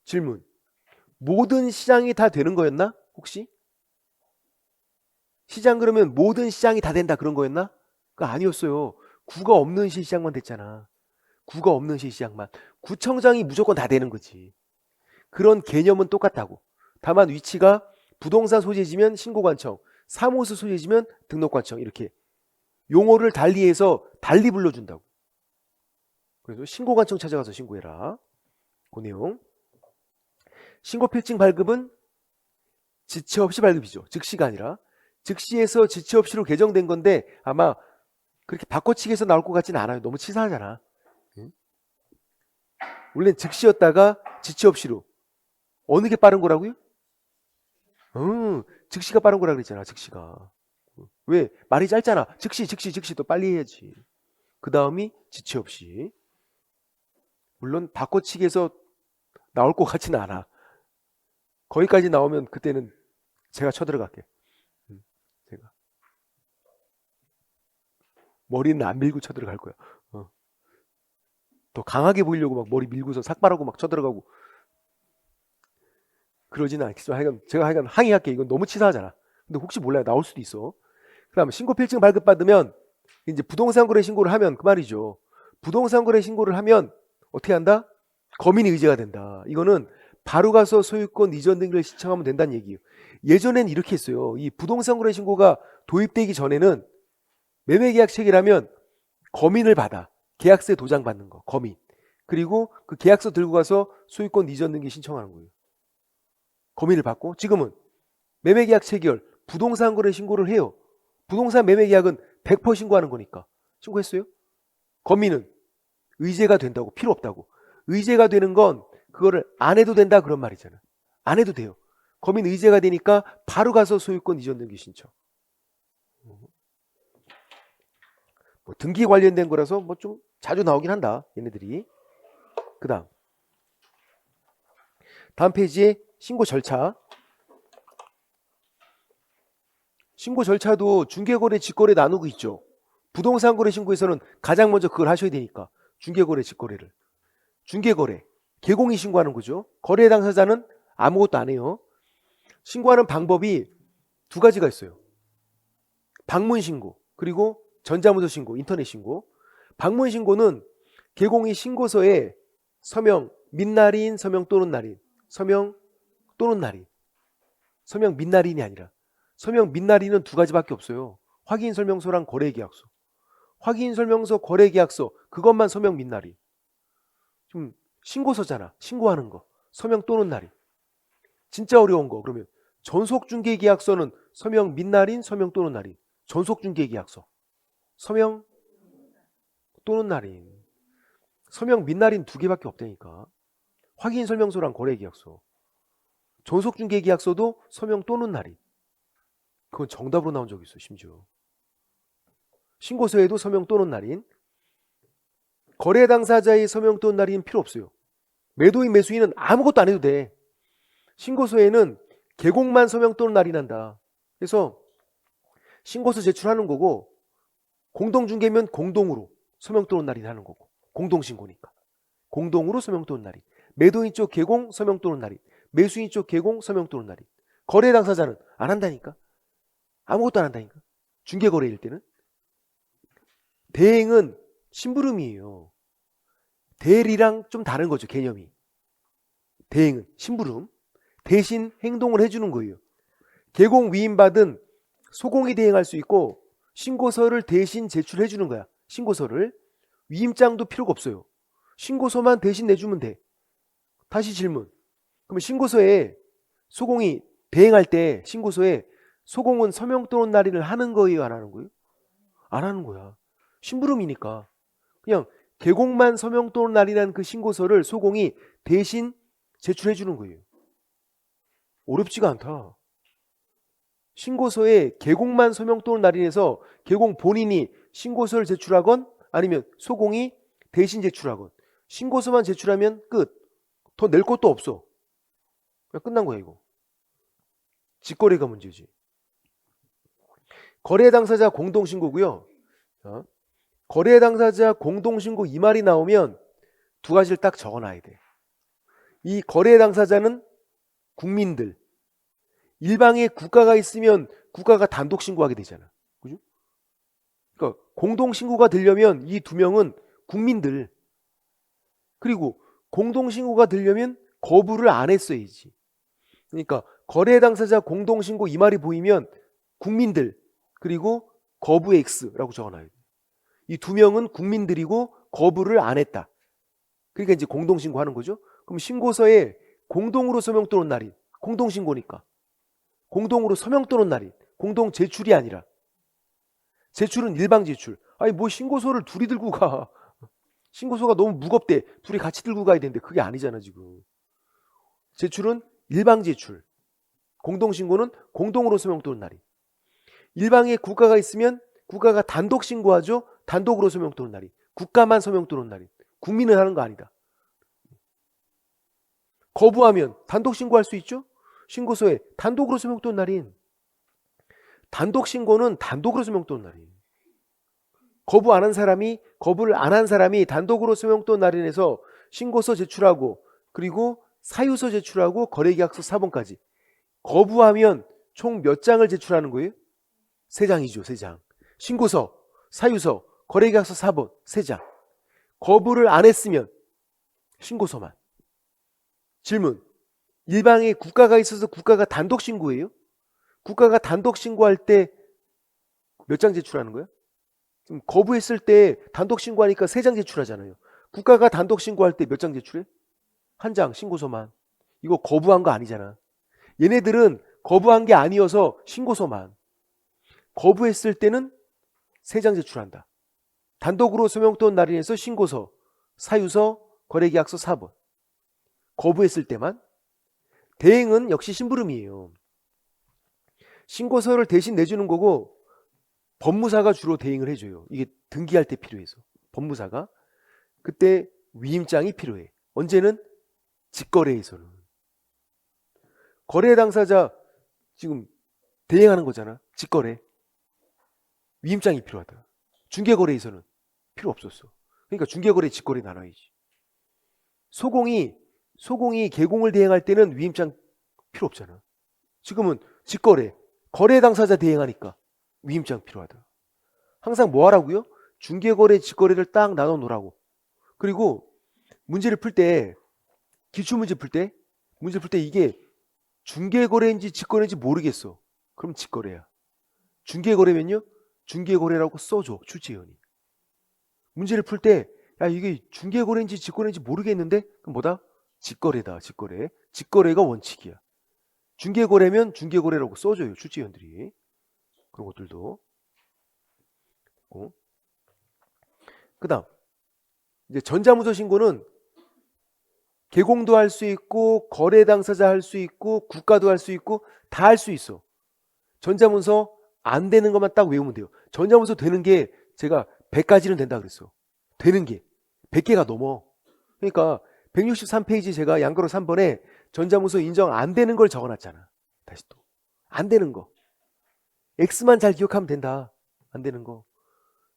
질문. 모든 시장이 다 되는 거였나? 혹시? 시장 그러면 모든 시장이 다 된다 그런 거였나? 그거 아니었어요. 구가 없는 시장만 됐잖아. 구가 없는 시장만. 구청장이 무조건 다 되는 거지. 그런 개념은 똑같다고. 다만 위치가 부동산 소재지면 신고관청, 사무소 소재지면 등록관청 이렇게 용어를 달리해서 달리 불러준다고. 그래서 신고관청 찾아가서 신고해라. 그 내용. 신고필증 발급은 지체 없이 발급이죠. 즉시가 아니라. 즉시에서 지체 없이로 개정된 건데 아마 그렇게 바꿔치기해서 나올 것 같지는 않아요. 너무 치사하잖아. 원래 즉시였다가 지체 없이로. 어느 게 빠른 거라고요? 즉시가 빠른 거라 그랬잖아. 즉시가. 왜? 말이 짧잖아. 즉시 또 빨리 해야지. 그 다음이 지체 없이. 물론 바꿔치기해서 나올 것 같지는 않아. 거기까지 나오면 그때는 제가 쳐들어갈게. 제가 머리는 안 밀고 쳐들어갈 거야. 더 강하게 보이려고 막 머리 밀고서 삭발하고 막 쳐들어가고 그러지는 않겠죠. 제가 항의할게. 이건 너무 치사하잖아. 근데 혹시 몰라요. 나올 수도 있어. 그다음에 신고필증 발급받으면 이제 부동산 거래 신고를 하면 그 말이죠. 부동산 거래 신고를 하면 어떻게 한다? 거민 의제가 된다. 이거는 바로 가서 소유권 이전 등기를 신청하면 된다는 얘기예요. 예전엔 이렇게 했어요. 이 부동산 거래 신고가 도입되기 전에는 매매계약 체결하면 거민을 받아. 계약서에 도장 받는 거. 거민. 그리고 그 계약서 들고 가서 소유권 이전 등기 신청하는 거예요. 거민을 받고 지금은 매매계약 체결, 부동산 거래 신고를 해요. 부동산 매매계약은 100% 신고하는 거니까. 신고했어요? 거민은 의제가 된다고. 필요 없다고. 의제가 되는 건 그거를 안 해도 된다 그런 말이잖아. 안 해도 돼요. 거민 의제가 되니까 바로 가서 소유권 이전 등기 신청. 뭐 등기 관련된 거라서 뭐 좀 자주 나오긴 한다. 얘네들이. 다음 페이지에 신고 절차. 신고 절차도 중개거래, 직거래 나누고 있죠. 부동산 거래 신고에서는 가장 먼저 그걸 하셔야 되니까. 중개거래, 직거래를. 중개거래. 개공이 신고하는 거죠. 거래 당사자는 아무것도 안 해요. 신고하는 방법이 두 가지가 있어요. 방문 신고, 그리고 전자문서 신고, 인터넷 신고. 방문 신고는 개공이 신고서에 서명 및 날인, 서명 또는 날인, 서명 또는 날인, 서명 및 날인이 아니라 서명 및 날인은 두 가지밖에 없어요. 확인설명서랑 거래계약서. 확인설명서, 거래계약서 그것만 서명 및 날인. 좀 신고서잖아. 신고하는 거. 서명 또는 날인. 진짜 어려운 거 그러면 전속중개계약서는 서명 및 날인, 서명 또는 날인. 전속중개계약서. 서명 또는 날인. 서명 및 날인 두 개밖에 없다니까. 확인 설명서랑 거래계약서. 전속중개계약서도 서명 또는 날인. 그건 정답으로 나온 적이 있어 심지어. 신고서에도 서명 또는 날인. 거래 당사자의 서명 또는 날인 필요 없어요. 매도인 매수인은 아무것도 안 해도 돼. 신고서에는 계곡만 서명 또는 날인한다. 그래서 신고서 제출하는 거고 공동중개면 공동으로 서명 또는 날인하는 거고 공동신고니까 공동으로 서명 또는 날인. 매도인 쪽 계공 서명 또는 날인. 매수인 쪽 계공 서명 또는 날인. 거래 당사자는 안 한다니까. 아무것도 안 한다니까. 중개거래일 때는. 대행은 심부름이에요. 대리랑 좀 다른 거죠 개념이. 대행은 심부름. 대신 행동을 해주는 거예요. 계공 위임받은 소공이 대행할 수 있고 신고서를 대신 제출해 주는 거야. 신고서를. 위임장도 필요가 없어요. 신고서만 대신 내주면 돼. 다시 질문. 그럼 신고서에 소공이 대행할 때 신고서에 소공은 서명 또는 날인을 하는 거예요? 안 하는 거예요? 안 하는 거야. 심부름이니까. 그냥 계공만 서명 또는 날인한 그 신고서를 소공이 대신 제출해 주는 거예요. 어렵지가 않다. 신고서에 계공만 서명 또는 날인해서 계공 본인이 신고서를 제출하건 아니면 소공이 대신 제출하건. 신고서만 제출하면 끝. 더 낼 것도 없어. 그냥 끝난 거야 이거. 직거래가 문제지. 거래 당사자 공동신고고요. 거래 당사자 공동신고 이 말이 나오면 두 가지를 딱 적어놔야 돼. 이 거래 당사자는 국민들. 일방에 국가가 있으면 국가가 단독 신고하게 되잖아. 그죠? 그러니까 공동 신고가 되려면 이 두 명은 국민들. 그리고 공동 신고가 되려면 거부를 안 했어야지. 그러니까 거래 당사자 공동 신고 이 말이 보이면 국민들 그리고 거부 X라고 적어놔요. 이 두 명은 국민들이고 거부를 안 했다. 그러니까 이제 공동 신고하는 거죠. 그럼 신고서에 공동으로 서명 또는 날인. 공동 신고니까. 공동으로 서명 또는 날인. 공동 제출이 아니라. 제출은 일방 제출. 아니 뭐 신고서를 둘이 들고 가. 신고서가 너무 무겁대. 둘이 같이 들고 가야 되는데 그게 아니잖아 지금. 제출은 일방 제출. 공동 신고는 공동으로 서명 또는 날인. 일방에 국가가 있으면 국가가 단독 신고하죠. 단독으로 서명 또는 날인. 국가만 서명 또는 날인. 국민은 하는 거 아니다. 거부하면 단독 신고할 수 있죠. 신고서에 단독으로 서명 또는 날인. 단독 신고는 단독으로 서명 또는 날인. 거부를 안 한 사람이 단독으로 서명 또는 날인해서 신고서 제출하고 그리고 사유서 제출하고 거래계약서 사본까지. 거부하면 총 몇 장을 제출하는 거예요? 3장이죠. 3장. 신고서, 사유서, 거래계약서 사본 3장. 거부를 안 했으면 신고서만. 질문. 일방에 국가가 있어서 국가가 단독 신고해요? 국가가 단독 신고할 때 몇 장 제출하는 거야? 지금 거부했을 때 단독 신고하니까 3장 제출하잖아요. 국가가 단독 신고할 때 몇 장 제출해? 1장 신고서만. 이거 거부한 거 아니잖아. 얘네들은 거부한 게 아니어서 신고서만. 거부했을 때는 3장 제출한다. 단독으로 서명 또는 날인해서 신고서, 사유서, 거래계약서 사본. 거부했을 때만. 대행은 역시 심부름이에요. 신고서를 대신 내주는 거고 법무사가 주로 대행을 해줘요. 이게 등기할 때 필요해서. 법무사가. 그때 위임장이 필요해. 언제는? 직거래에서는. 거래 당사자 지금 대행하는 거잖아. 직거래. 위임장이 필요하다. 중개거래에서는 필요 없었어. 그러니까 중개거래, 직거래 나눠야지. 소공이 계공을 대행할 때는 위임장 필요 없잖아. 지금은 직거래, 거래 당사자 대행하니까 위임장 필요하다. 항상 뭐 하라고요? 중개거래, 직거래를 딱 나눠 놓으라고. 그리고 문제를 풀 때, 기출문제 풀 때 이게 중개거래인지 직거래인지 모르겠어. 그럼 직거래야. 중개거래면요? 중개거래라고 써줘. 출제위원이. 문제를 풀 때 야 이게 중개거래인지 직거래인지 모르겠는데 그럼 뭐다? 직거래다. 직거래. 직거래가 원칙이야. 중개거래면 중개거래라고 써줘요. 출제위원들이. 그런 것들도. 그다음 이제 전자문서 신고는 개공도 할 수 있고 거래 당사자 할 수 있고 국가도 할 수 있고 다 할 수 있어. 전자문서 안 되는 것만 딱 외우면 돼요. 전자문서 되는 게 제가 100가지는 된다 그랬어. 되는 게 100개가 넘어. 그러니까 163페이지 제가 양거로 3번에 전자문서 인정 안 되는 걸 적어놨잖아. 다시 또 안 되는 거 X만 잘 기억하면 된다. 안 되는 거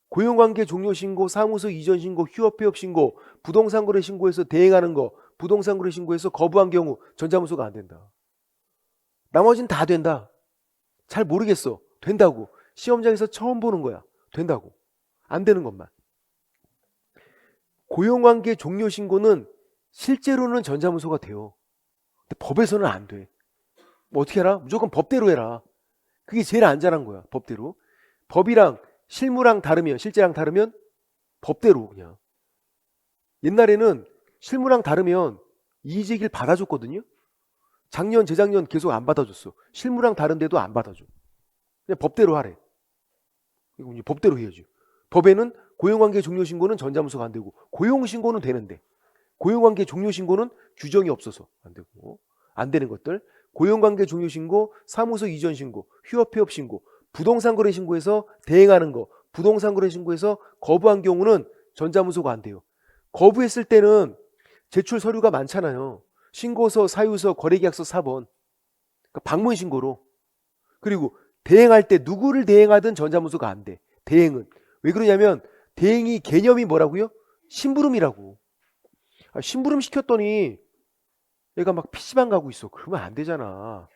고용관계 종료 신고, 사무소 이전 신고, 휴업 폐업 신고, 부동산 거래 신고에서 대행하는 거, 부동산 거래 신고에서 거부한 경우 전자문서가 안 된다. 나머지는 다 된다. 잘 모르겠어. 된다고. 시험장에서 처음 보는 거야. 된다고. 안 되는 것만. 고용관계 종료 신고는 실제로는 전자문서가 돼요. 근데 법에서는 안 돼. 뭐 어떻게 해라? 무조건 법대로 해라. 그게 제일 안전한 거야. 법대로. 법이랑 실무랑 다르면, 실제랑 다르면 법대로 그냥. 옛날에는 실무랑 다르면 이의제기를 받아줬거든요. 작년, 재작년 계속 안 받아줬어. 실무랑 다른데도 안 받아줘. 그냥 법대로 하래. 이거 법대로 해야지. 법에는 고용관계 종료신고는 전자문서가 안 되고 고용신고는 되는데 고용관계 종료신고는 규정이 없어서 안 되고 안 되는 것들 고용관계 종료신고, 사무소 이전 신고, 휴업 폐업 신고, 부동산 거래 신고에서 대행하는 거, 부동산 거래 신고에서 거부한 경우는 전자문서가 안 돼요. 거부했을 때는 제출 서류가 많잖아요. 신고서, 사유서, 거래계약서 4번. 그러니까 방문 신고로. 그리고 대행할 때 누구를 대행하든 전자문서가 안 돼. 대행은. 왜 그러냐면 대행이 개념이 뭐라고요? 심부름이라고. 심부름 시켰더니 얘가 막 PC방 가고 있어. 그러면 안 되잖아.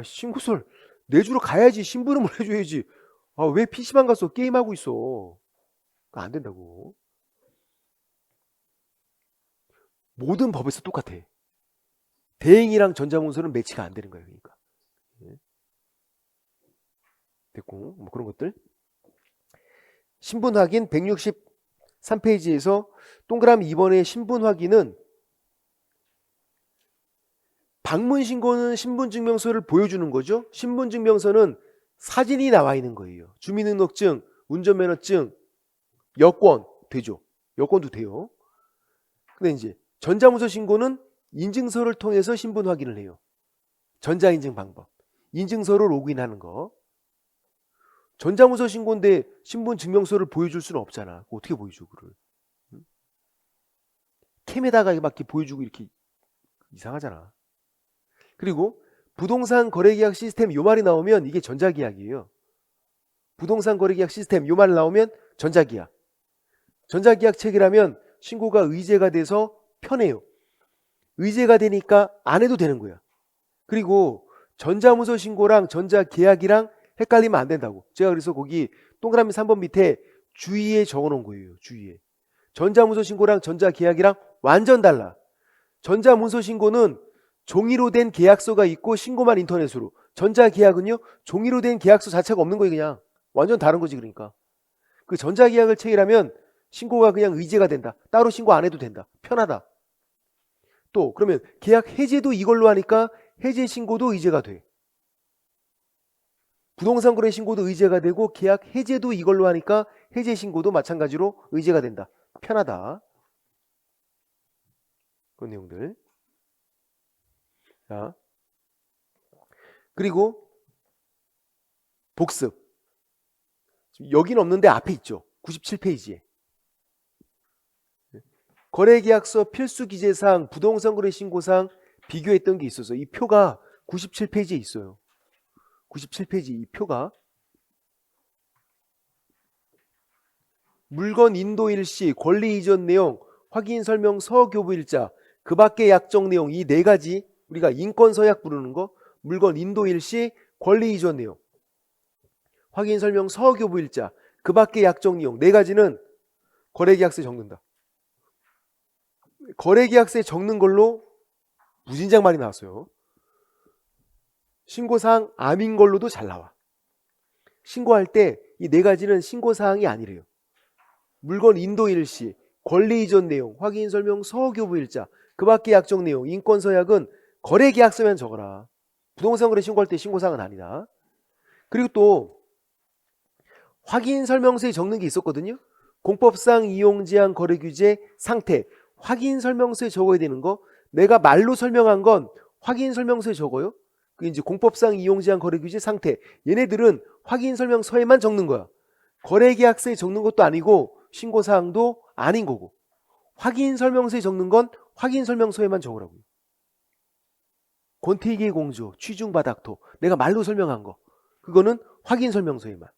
신고서를 내주러 가야지. 심부름을 해줘야지. 왜 PC방 가서 게임하고 있어. 안 된다고. 모든 법에서 똑같아. 대행이랑 전자문서는 매치가 안 되는 거예요. 그러니까. 됐고 뭐 그런 것들. 신분 확인 163페이지에서 동그라미 2번의 신분 확인은 방문 신고는 신분증명서를 보여주는 거죠. 신분증명서는 사진이 나와 있는 거예요. 주민등록증, 운전면허증, 여권 되죠. 여권도 돼요. 근데 이제 전자문서 신고는 인증서를 통해서 신분 확인을 해요. 전자인증 방법. 인증서로 로그인하는 거. 전자문서 신고인데 신분증명서를 보여줄 수는 없잖아. 어떻게 보여줘 그를? 캠에다가 막 이렇게 보여주고 이렇게 이상하잖아. 그리고 부동산 거래계약 시스템 요 말이 나오면 이게 전자계약이에요. 부동산 거래계약 시스템 요 말 나오면 전자계약. 전자계약 체계라면 신고가 의제가 돼서 편해요. 의제가 되니까 안 해도 되는 거야. 그리고 전자문서 신고랑 전자계약이랑 헷갈리면 안 된다고. 제가 그래서 거기 동그라미 3번 밑에 주의에 적어놓은 거예요. 주의에. 전자문서 신고랑 전자계약이랑 완전 달라. 전자문서 신고는 종이로 된 계약서가 있고 신고만 인터넷으로. 전자계약은요 종이로 된 계약서 자체가 없는 거예요. 그냥 완전 다른 거지. 그러니까 그 전자계약을 체결하면 신고가 그냥 의제가 된다. 따로 신고 안 해도 된다. 편하다. 또 그러면 계약 해제도 이걸로 하니까 해제 신고도 의제가 돼. 부동산 거래 신고도 의제가 되고 계약 해제도 이걸로 하니까 해제 신고도 마찬가지로 의제가 된다. 편하다. 그런 내용들. 자, 그리고 복습. 여긴 없는데 앞에 있죠. 97페이지에. 거래계약서 필수기재사항, 부동산 거래 신고사항 비교했던 게 있어서 이 표가 97페이지에 있어요. 97페이지 이 표가. 물건 인도 일시, 권리 이전 내용, 확인 설명 서교부 일자, 그 밖의 약정 내용 이 네 가지 우리가 인권 서약 부르는 거, 물건 인도 일시, 권리 이전 내용, 확인 설명 서교부 일자, 그 밖의 약정 내용 네 가지는 거래계약서에 적는다. 거래계약서에 적는 걸로 무진장 많이 나왔어요. 신고사항 암인 걸로도 잘 나와. 신고할 때 이 네 가지는 신고사항이 아니래요. 물건 인도 일시, 권리 이전 내용, 확인 설명 서교부 일자, 그 밖의 약정 내용, 인권 서약은 거래계약서면 적어라. 부동산 거래 신고할 때 신고사항은 아니다. 그리고 또 확인 설명서에 적는 게 있었거든요. 공법상 이용 제한 거래 규제 상태 확인 설명서에 적어야 되는 거 내가 말로 설명한 건 확인 설명서에 적어요. 그 이제 공법상 이용 제한 거래 규제 상태 얘네들은 확인 설명서에만 적는 거야. 거래 계약서에 적는 것도 아니고 신고 사항도 아닌 거고 확인 설명서에 적는 건 확인 설명서에만 적으라고요. 권태기의 공조, 취중 바닥토 내가 말로 설명한 거 그거는 확인 설명서에만.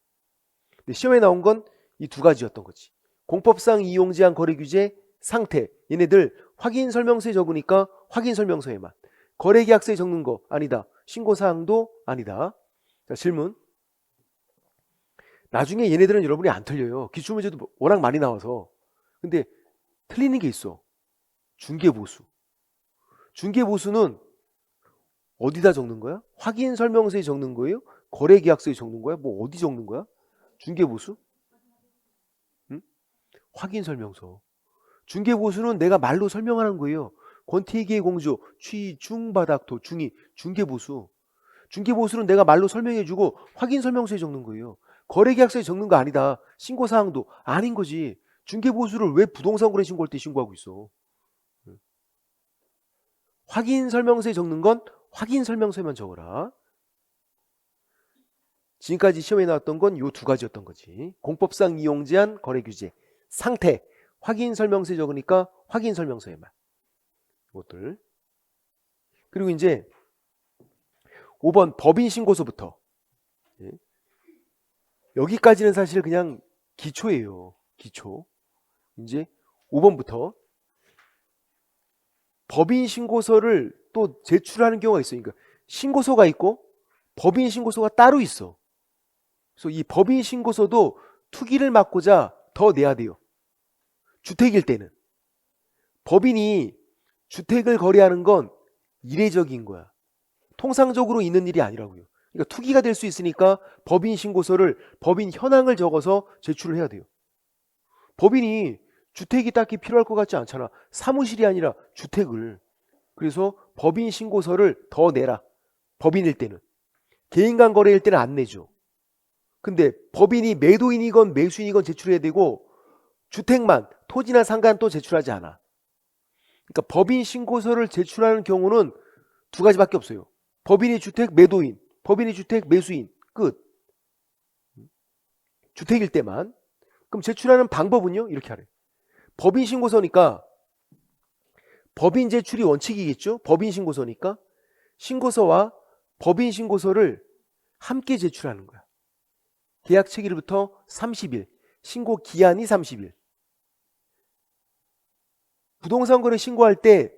근데 시험에 나온 건 이 두 가지였던 거지. 공법상 이용 제한 거래 규제 상태 얘네들 확인 설명서에 적으니까 확인 설명서에만. 거래 계약서에 적는 거 아니다. 신고 사항도 아니다. 자, 질문. 나중에 얘네들은 여러분이 안 틀려요. 기출문제도 워낙 많이 나와서. 근데 틀리는 게 있어. 중개보수. 중개보수는 어디다 적는 거야? 확인 설명서에 적는 거예요? 거래 계약서에 적는 거야? 뭐 어디 적는 거야? 중개보수? 응? 확인 설명서. 중개보수는 내가 말로 설명하는 거예요. 권태기의 공조, 취, 중, 바닥, 도, 중이, 중개보수. 중개보수는 내가 말로 설명해주고 확인 설명서에 적는 거예요. 거래계약서에 적는 거 아니다. 신고사항도 아닌 거지. 중개보수를 왜 부동산 거래 신고할 때 신고하고 있어. 확인 설명서에 적는 건 확인 설명서에만 적어라. 지금까지 시험에 나왔던 건 요 두 가지였던 거지. 공법상 이용 제한 거래 규제 상태 확인 설명서에 적으니까 확인 설명서에만. 이것들. 그리고 이제 5번 법인 신고서부터. 여기까지는 사실 그냥 기초예요. 기초. 이제 5번부터 법인 신고서를 또 제출하는 경우가 있어요. 그러니까 신고서가 있고 법인 신고서가 따로 있어. 그래서 이 법인 신고서도 투기를 막고자 더 내야 돼요. 주택일 때는. 법인이 주택을 거래하는 건 이례적인 거야. 통상적으로 있는 일이 아니라고요. 그러니까 투기가 될 수 있으니까 법인 신고서를 법인 현황을 적어서 제출을 해야 돼요. 법인이 주택이 딱히 필요할 것 같지 않잖아. 사무실이 아니라 주택을. 그래서 법인 신고서를 더 내라. 법인일 때는. 개인 간 거래일 때는 안 내죠. 근데 법인이 매도인이건 매수인이건 제출해야 되고 주택만 토지나 상가는 또 제출하지 않아. 그러니까 법인 신고서를 제출하는 경우는 두 가지밖에 없어요. 법인이 주택 매도인, 법인이 주택 매수인 끝. 주택일 때만. 그럼 제출하는 방법은요? 이렇게 하래. 법인 신고서니까 법인 제출이 원칙이겠죠? 법인 신고서니까 신고서와 법인 신고서를 함께 제출하는 거야. 계약 체결일부터 30일, 신고 기한이 30일. 부동산 거래 신고할 때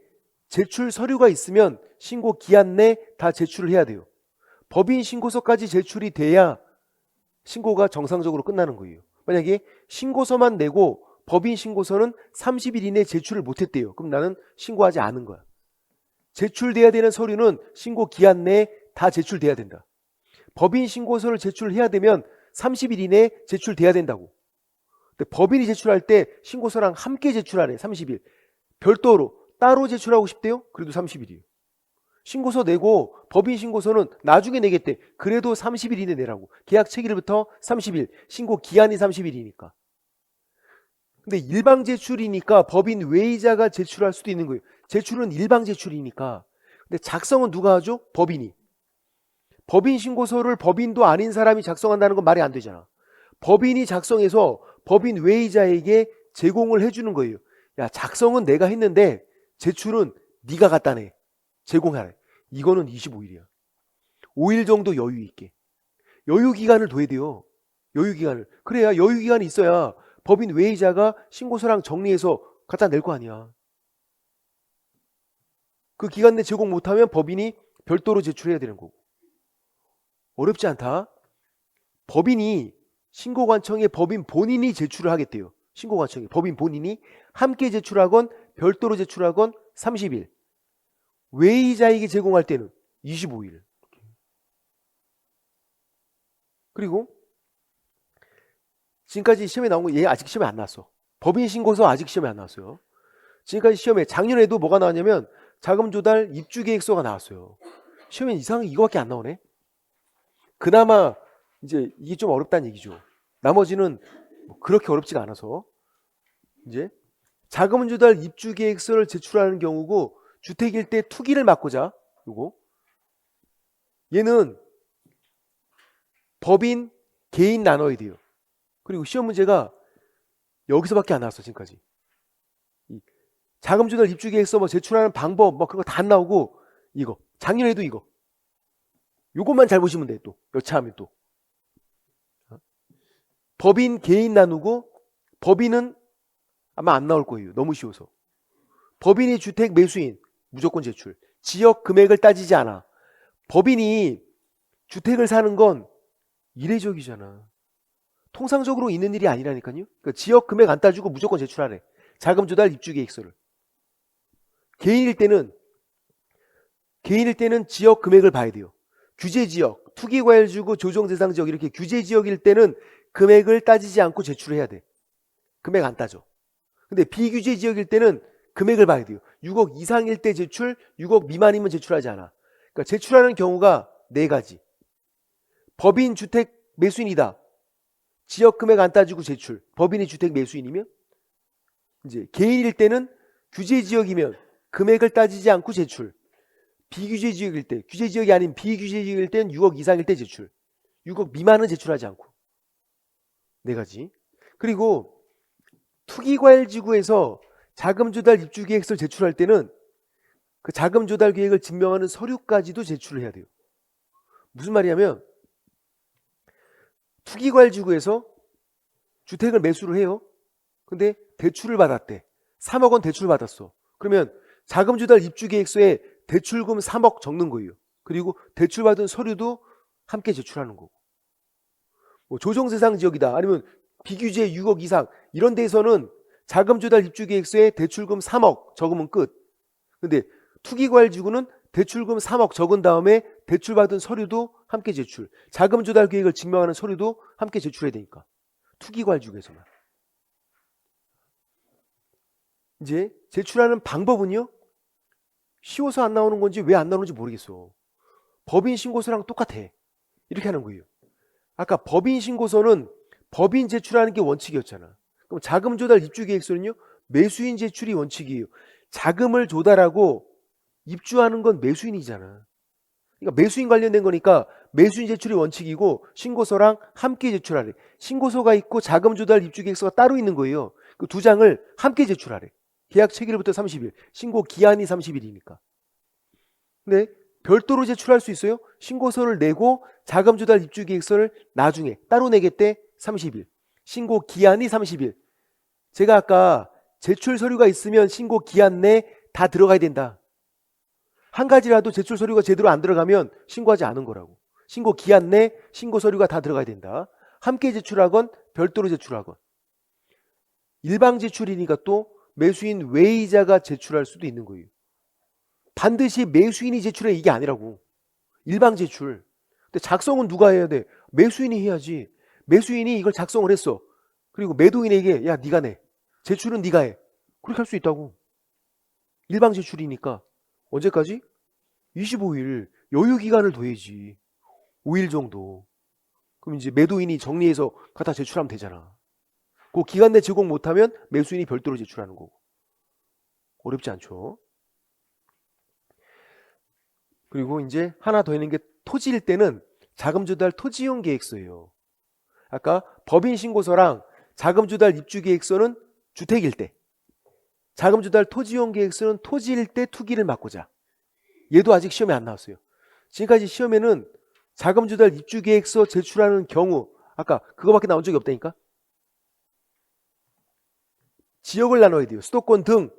제출 서류가 있으면 신고 기한 내 다 제출을 해야 돼요. 법인 신고서까지 제출이 돼야 신고가 정상적으로 끝나는 거예요. 만약에 신고서만 내고 법인 신고서는 30일 이내에 제출을 못했대요. 그럼 나는 신고하지 않은 거야. 제출돼야 되는 서류는 신고 기한 내에 다 제출돼야 된다. 법인 신고서를 제출해야 되면 30일 이내에 제출돼야 된다고. 근데 법인이 제출할 때 신고서랑 함께 제출하래. 30일. 별도로 따로 제출하고 싶대요? 그래도 30일이에요. 신고서 내고 법인 신고서는 나중에 내겠대. 그래도 30일 이내 내라고. 계약 체결일부터 30일. 신고 기한이 30일이니까. 근데 일방 제출이니까 법인 외의자가 제출할 수도 있는 거예요. 제출은 일방 제출이니까. 근데 작성은 누가 하죠? 법인이. 법인 신고서를 법인도 아닌 사람이 작성한다는 건 말이 안 되잖아. 법인이 작성해서 법인 외의자에게 제공을 해주는 거예요. 야, 작성은 내가 했는데 제출은 네가 갖다 내. 제공하래. 이거는 25일이야. 5일 정도 여유 있게. 여유 기간을 둬야 돼요. 여유 기간을. 그래야 여유 기간이 있어야 법인 외의자가 신고서랑 정리해서 갖다 낼 거 아니야. 그 기간 내 제공 못하면 법인이 별도로 제출해야 되는 거고. 어렵지 않다. 법인이 신고관청에 법인 본인이 제출을 하겠대요. 신고관청에 법인 본인이 함께 제출하건 별도로 제출하건 30일. 외의자에게 제공할 때는 25일. 그리고 지금까지 시험에 나온 거 얘 아직 시험에 안 나왔어. 법인 신고서 아직 시험에 안 나왔어요. 지금까지 시험에 작년에도 뭐가 나왔냐면 자금 조달 입주 계획서가 나왔어요. 시험에 이상하게 이거밖에 안 나오네. 그나마 이제 이게 좀 어렵다는 얘기죠. 나머지는 그렇게 어렵지가 않아서. 이제 자금 조달 입주 계획서를 제출하는 경우고 주택일 때 투기를 막고자 요거 얘는 법인 개인 나눠야 돼요. 그리고 시험 문제가 여기서밖에 안 나왔어 지금까지. 이 자금 조달 입주 계획서 뭐 제출하는 방법 뭐 그거 다 안 나오고 이거 작년에도 이거 요것만 잘 보시면 돼. 또 여차하면 또 법인 개인 나누고 법인은 아마 안 나올 거예요. 너무 쉬워서. 법인이 주택 매수인 무조건 제출. 지역 금액을 따지지 않아. 법인이 주택을 사는 건 이례적이잖아. 통상적으로 있는 일이 아니라니까요. 그러니까 지역 금액 안 따지고 무조건 제출하래. 자금 조달 입주 계획서를. 개인일 때는 지역 금액을 봐야 돼요. 규제 지역, 투기과열지구, 조정대상 지역 이렇게 규제 지역일 때는 금액을 따지지 않고 제출해야 돼. 금액 안 따져. 근데 비규제 지역일 때는 금액을 봐야 돼요. 6억 이상일 때 제출, 6억 미만이면 제출하지 않아. 그러니까 제출하는 경우가 4가지. 법인 주택 매수인이다. 지역 금액 안 따지고 제출. 법인이 주택 매수인이면 이제 개인일 때는 규제 지역이면 금액을 따지지 않고 제출. 비규제 지역일 때, 규제 지역이 아닌 비규제 지역일 때는 6억 이상일 때 제출. 6억 미만은 제출하지 않고. 4가지. 그리고 투기과열지구에서 자금조달 입주계획서를 제출할 때는 그 자금조달 계획을 증명하는 서류까지도 제출을 해야 돼요. 무슨 말이냐면 투기과열지구에서 주택을 매수를 해요. 근데 대출을 받았대. 3억 원 대출 받았어. 그러면 자금조달 입주계획서에 대출금 3억 적는 거예요. 그리고 대출받은 서류도 함께 제출하는 거고. 뭐 조정대상 지역이다. 아니면 비규제 6억 이상 이런 데에서는 자금조달 입주계획서에 대출금 3억 적으면 끝. 근데 투기과열지구는 대출금 3억 적은 다음에 대출받은 서류도 함께 제출. 자금조달 계획을 증명하는 서류도 함께 제출해야 되니까. 투기과열지구에서만. 이제 제출하는 방법은요. 쉬워서 안 나오는 건지 왜 안 나오는지 모르겠어. 법인 신고서랑 똑같아. 이렇게 하는 거예요. 아까 법인 신고서는 법인 제출하는 게 원칙이었잖아. 그럼 자금 조달 입주 계획서는요. 매수인 제출이 원칙이에요. 자금을 조달하고 입주하는 건 매수인이잖아. 그러니까 매수인 관련된 거니까 매수인 제출이 원칙이고 신고서랑 함께 제출하래. 신고서가 있고 자금 조달 입주 계획서가 따로 있는 거예요. 그 2장을 함께 제출하래. 계약 체결부터 30일, 신고 기한이 30일이니까. 근데 별도로 제출할 수 있어요? 신고서를 내고 자금 조달 입주 계획서를 나중에 따로 내겠대 30일. 신고 기한이 30일. 제가 아까 제출 서류가 있으면 신고 기한 내 다 들어가야 된다. 한 가지라도 제출 서류가 제대로 안 들어가면 신고하지 않은 거라고. 신고 기한 내 신고 서류가 다 들어가야 된다. 함께 제출하건 별도로 제출하건. 일방 제출이니까 또 매수인 외이자가 제출할 수도 있는 거예요. 반드시 매수인이 제출해 이게 아니라고. 일방 제출. 근데 작성은 누가 해야 돼? 매수인이 해야지. 매수인이 이걸 작성을 했어. 그리고 매도인에게 야 네가 내. 제출은 네가 해. 그렇게 할 수 있다고. 일방 제출이니까 언제까지? 25일. 여유 기간을 둬야지. 5일 정도. 그럼 이제 매도인이 정리해서 갖다 제출하면 되잖아. 그 기간 내 제공 못하면 매수인이 별도로 제출하는 거고. 어렵지 않죠? 그리고 이제 하나 더 있는 게 토지일 때는 자금 조달 토지용 계획서예요. 아까 법인 신고서랑 자금 조달 입주 계획서는 주택일 때, 자금 조달 토지용 계획서는 토지일 때 투기를 막고자. 얘도 아직 시험에 안 나왔어요. 지금까지 시험에는 자금 조달 입주 계획서 제출하는 경우 아까 그거밖에 나온 적이 없다니까. 지역을 나눠야 돼요. 수도권 등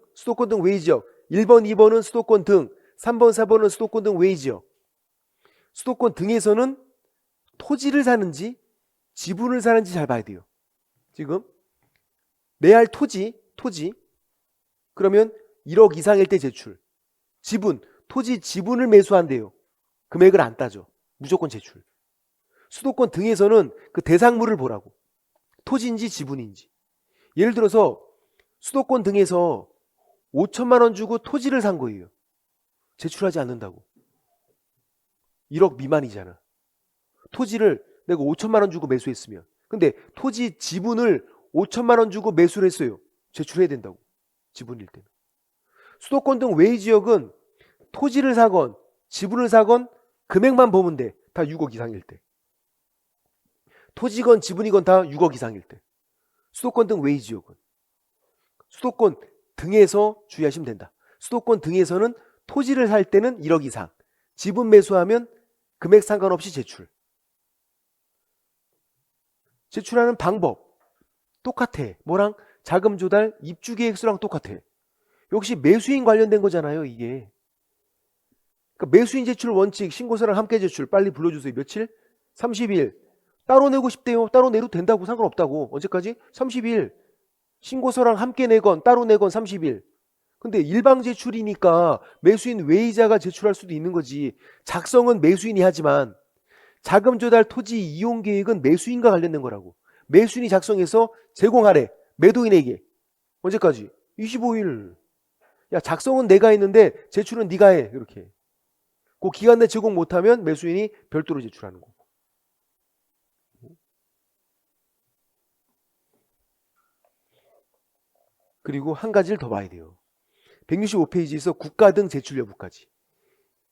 외의 지역. 1번, 2번은 수도권 등, 3번, 4번은 수도권 등 외의 지역. 수도권 등에서는 토지를 사는지 지분을 사는지 잘 봐야 돼요. 지금 매할 토지 그러면 1억 이상일 때 제출. 지분, 토지 지분을 매수한대요. 금액을 안 따져. 무조건 제출. 수도권 등에서는 그 대상물을 보라고. 토지인지 지분인지. 예를 들어서 수도권 등에서 5천만 원 주고 토지를 산 거예요. 제출하지 않는다고. 1억 미만이잖아. 토지를 내가 5천만 원 주고 매수했으면. 근데 토지 지분을 5천만 원 주고 매수를 했어요. 제출해야 된다고. 지분일 때는. 수도권 등 외의 지역은 토지를 사건 지분을 사건 금액만 보면 돼. 다 6억 이상일 때. 토지건 지분이건 다 6억 이상일 때. 수도권 등 외의 지역은. 수도권 등에서 주의하시면 된다. 수도권 등에서는 토지를 살 때는 1억 이상, 지분 매수하면 금액 상관없이 제출. 제출하는 방법 똑같아. 뭐랑? 자금 조달, 입주 계획서랑 똑같아. 역시 매수인 관련된 거잖아요, 이게. 그러니까 매수인 제출 원칙, 신고서랑 함께 제출. 빨리 불러주세요. 며칠? 30일. 따로 내고 싶대요. 따로 내도 된다고, 상관없다고. 언제까지? 30일. 신고서랑 함께 내건 따로 내건 30일. 근데 일방 제출이니까 매수인 외의자가 제출할 수도 있는 거지. 작성은 매수인이 하지만 자금 조달 토지 이용 계획은 매수인과 관련된 거라고. 매수인이 작성해서 제공하래. 매도인에게. 언제까지? 25일. 야, 작성은 내가 했는데 제출은 네가 해. 이렇게. 그 기간 내 제공 못하면 매수인이 별도로 제출하는 거고. 그리고 한 가지를 더 봐야 돼요. 165페이지에서 국가 등 제출 여부까지.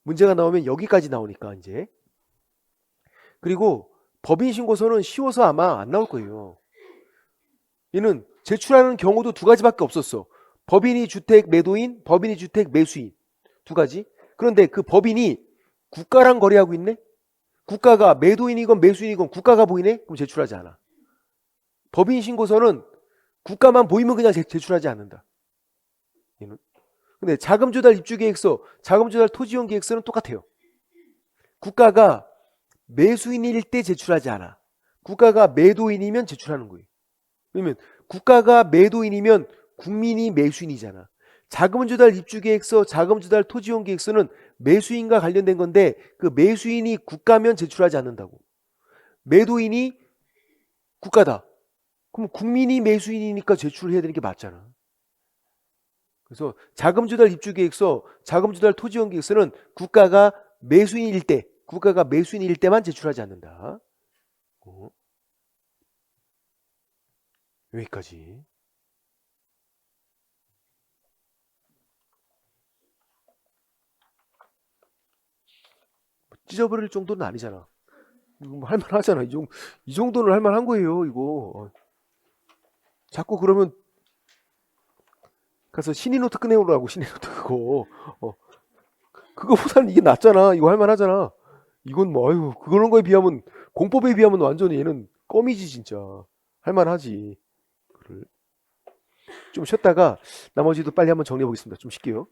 문제가 나오면 여기까지 나오니까 이제. 그리고 법인 신고서는 쉬워서 아마 안 나올 거예요. 얘는 제출하는 경우도 두 가지밖에 없었어. 법인이 주택 매도인, 법인이 주택 매수인. 두 가지. 그런데 그 법인이 국가랑 거래하고 있네? 국가가 매도인이건 매수인이건 국가가 보이네? 그럼 제출하지 않아. 법인 신고서는 국가만 보이면 그냥 제출하지 않는다. 얘는. 근데 자금 조달 입주 계획서, 자금 조달 토지 이용 계획서는 똑같아요. 국가가 매수인일 때 제출하지 않아. 국가가 매도인이면 제출하는 거예요. 왜냐면 국가가 매도인이면 국민이 매수인이잖아. 자금 조달 입주 계획서, 자금 조달 토지 이용 계획서는 매수인과 관련된 건데 그 매수인이 국가면 제출하지 않는다고. 매도인이 국가다. 그럼 국민이 매수인이니까 제출을 해야 되는 게 맞잖아. 그래서 자금 조달 입주 계획서, 자금 조달 토지 이용 계획서는 국가가 매수인일 때만 제출하지 않는다. 여기까지. 찢어버릴 정도는 아니잖아. 이거 뭐 할만하잖아. 이 정도는 할만한 거예요, 이거. 자꾸 그러면 가서 신인노트 꺼내오라고, 신인노트 그거. 그거보다는 이게 낫잖아. 이거 할만하잖아. 이건 뭐, 아유, 그런 거에 비하면, 공법에 비하면 완전히 얘는 껌이지, 진짜. 할만하지. 좀 쉬었다가 나머지도 빨리 한번 정리해 보겠습니다. 좀 쉴게요.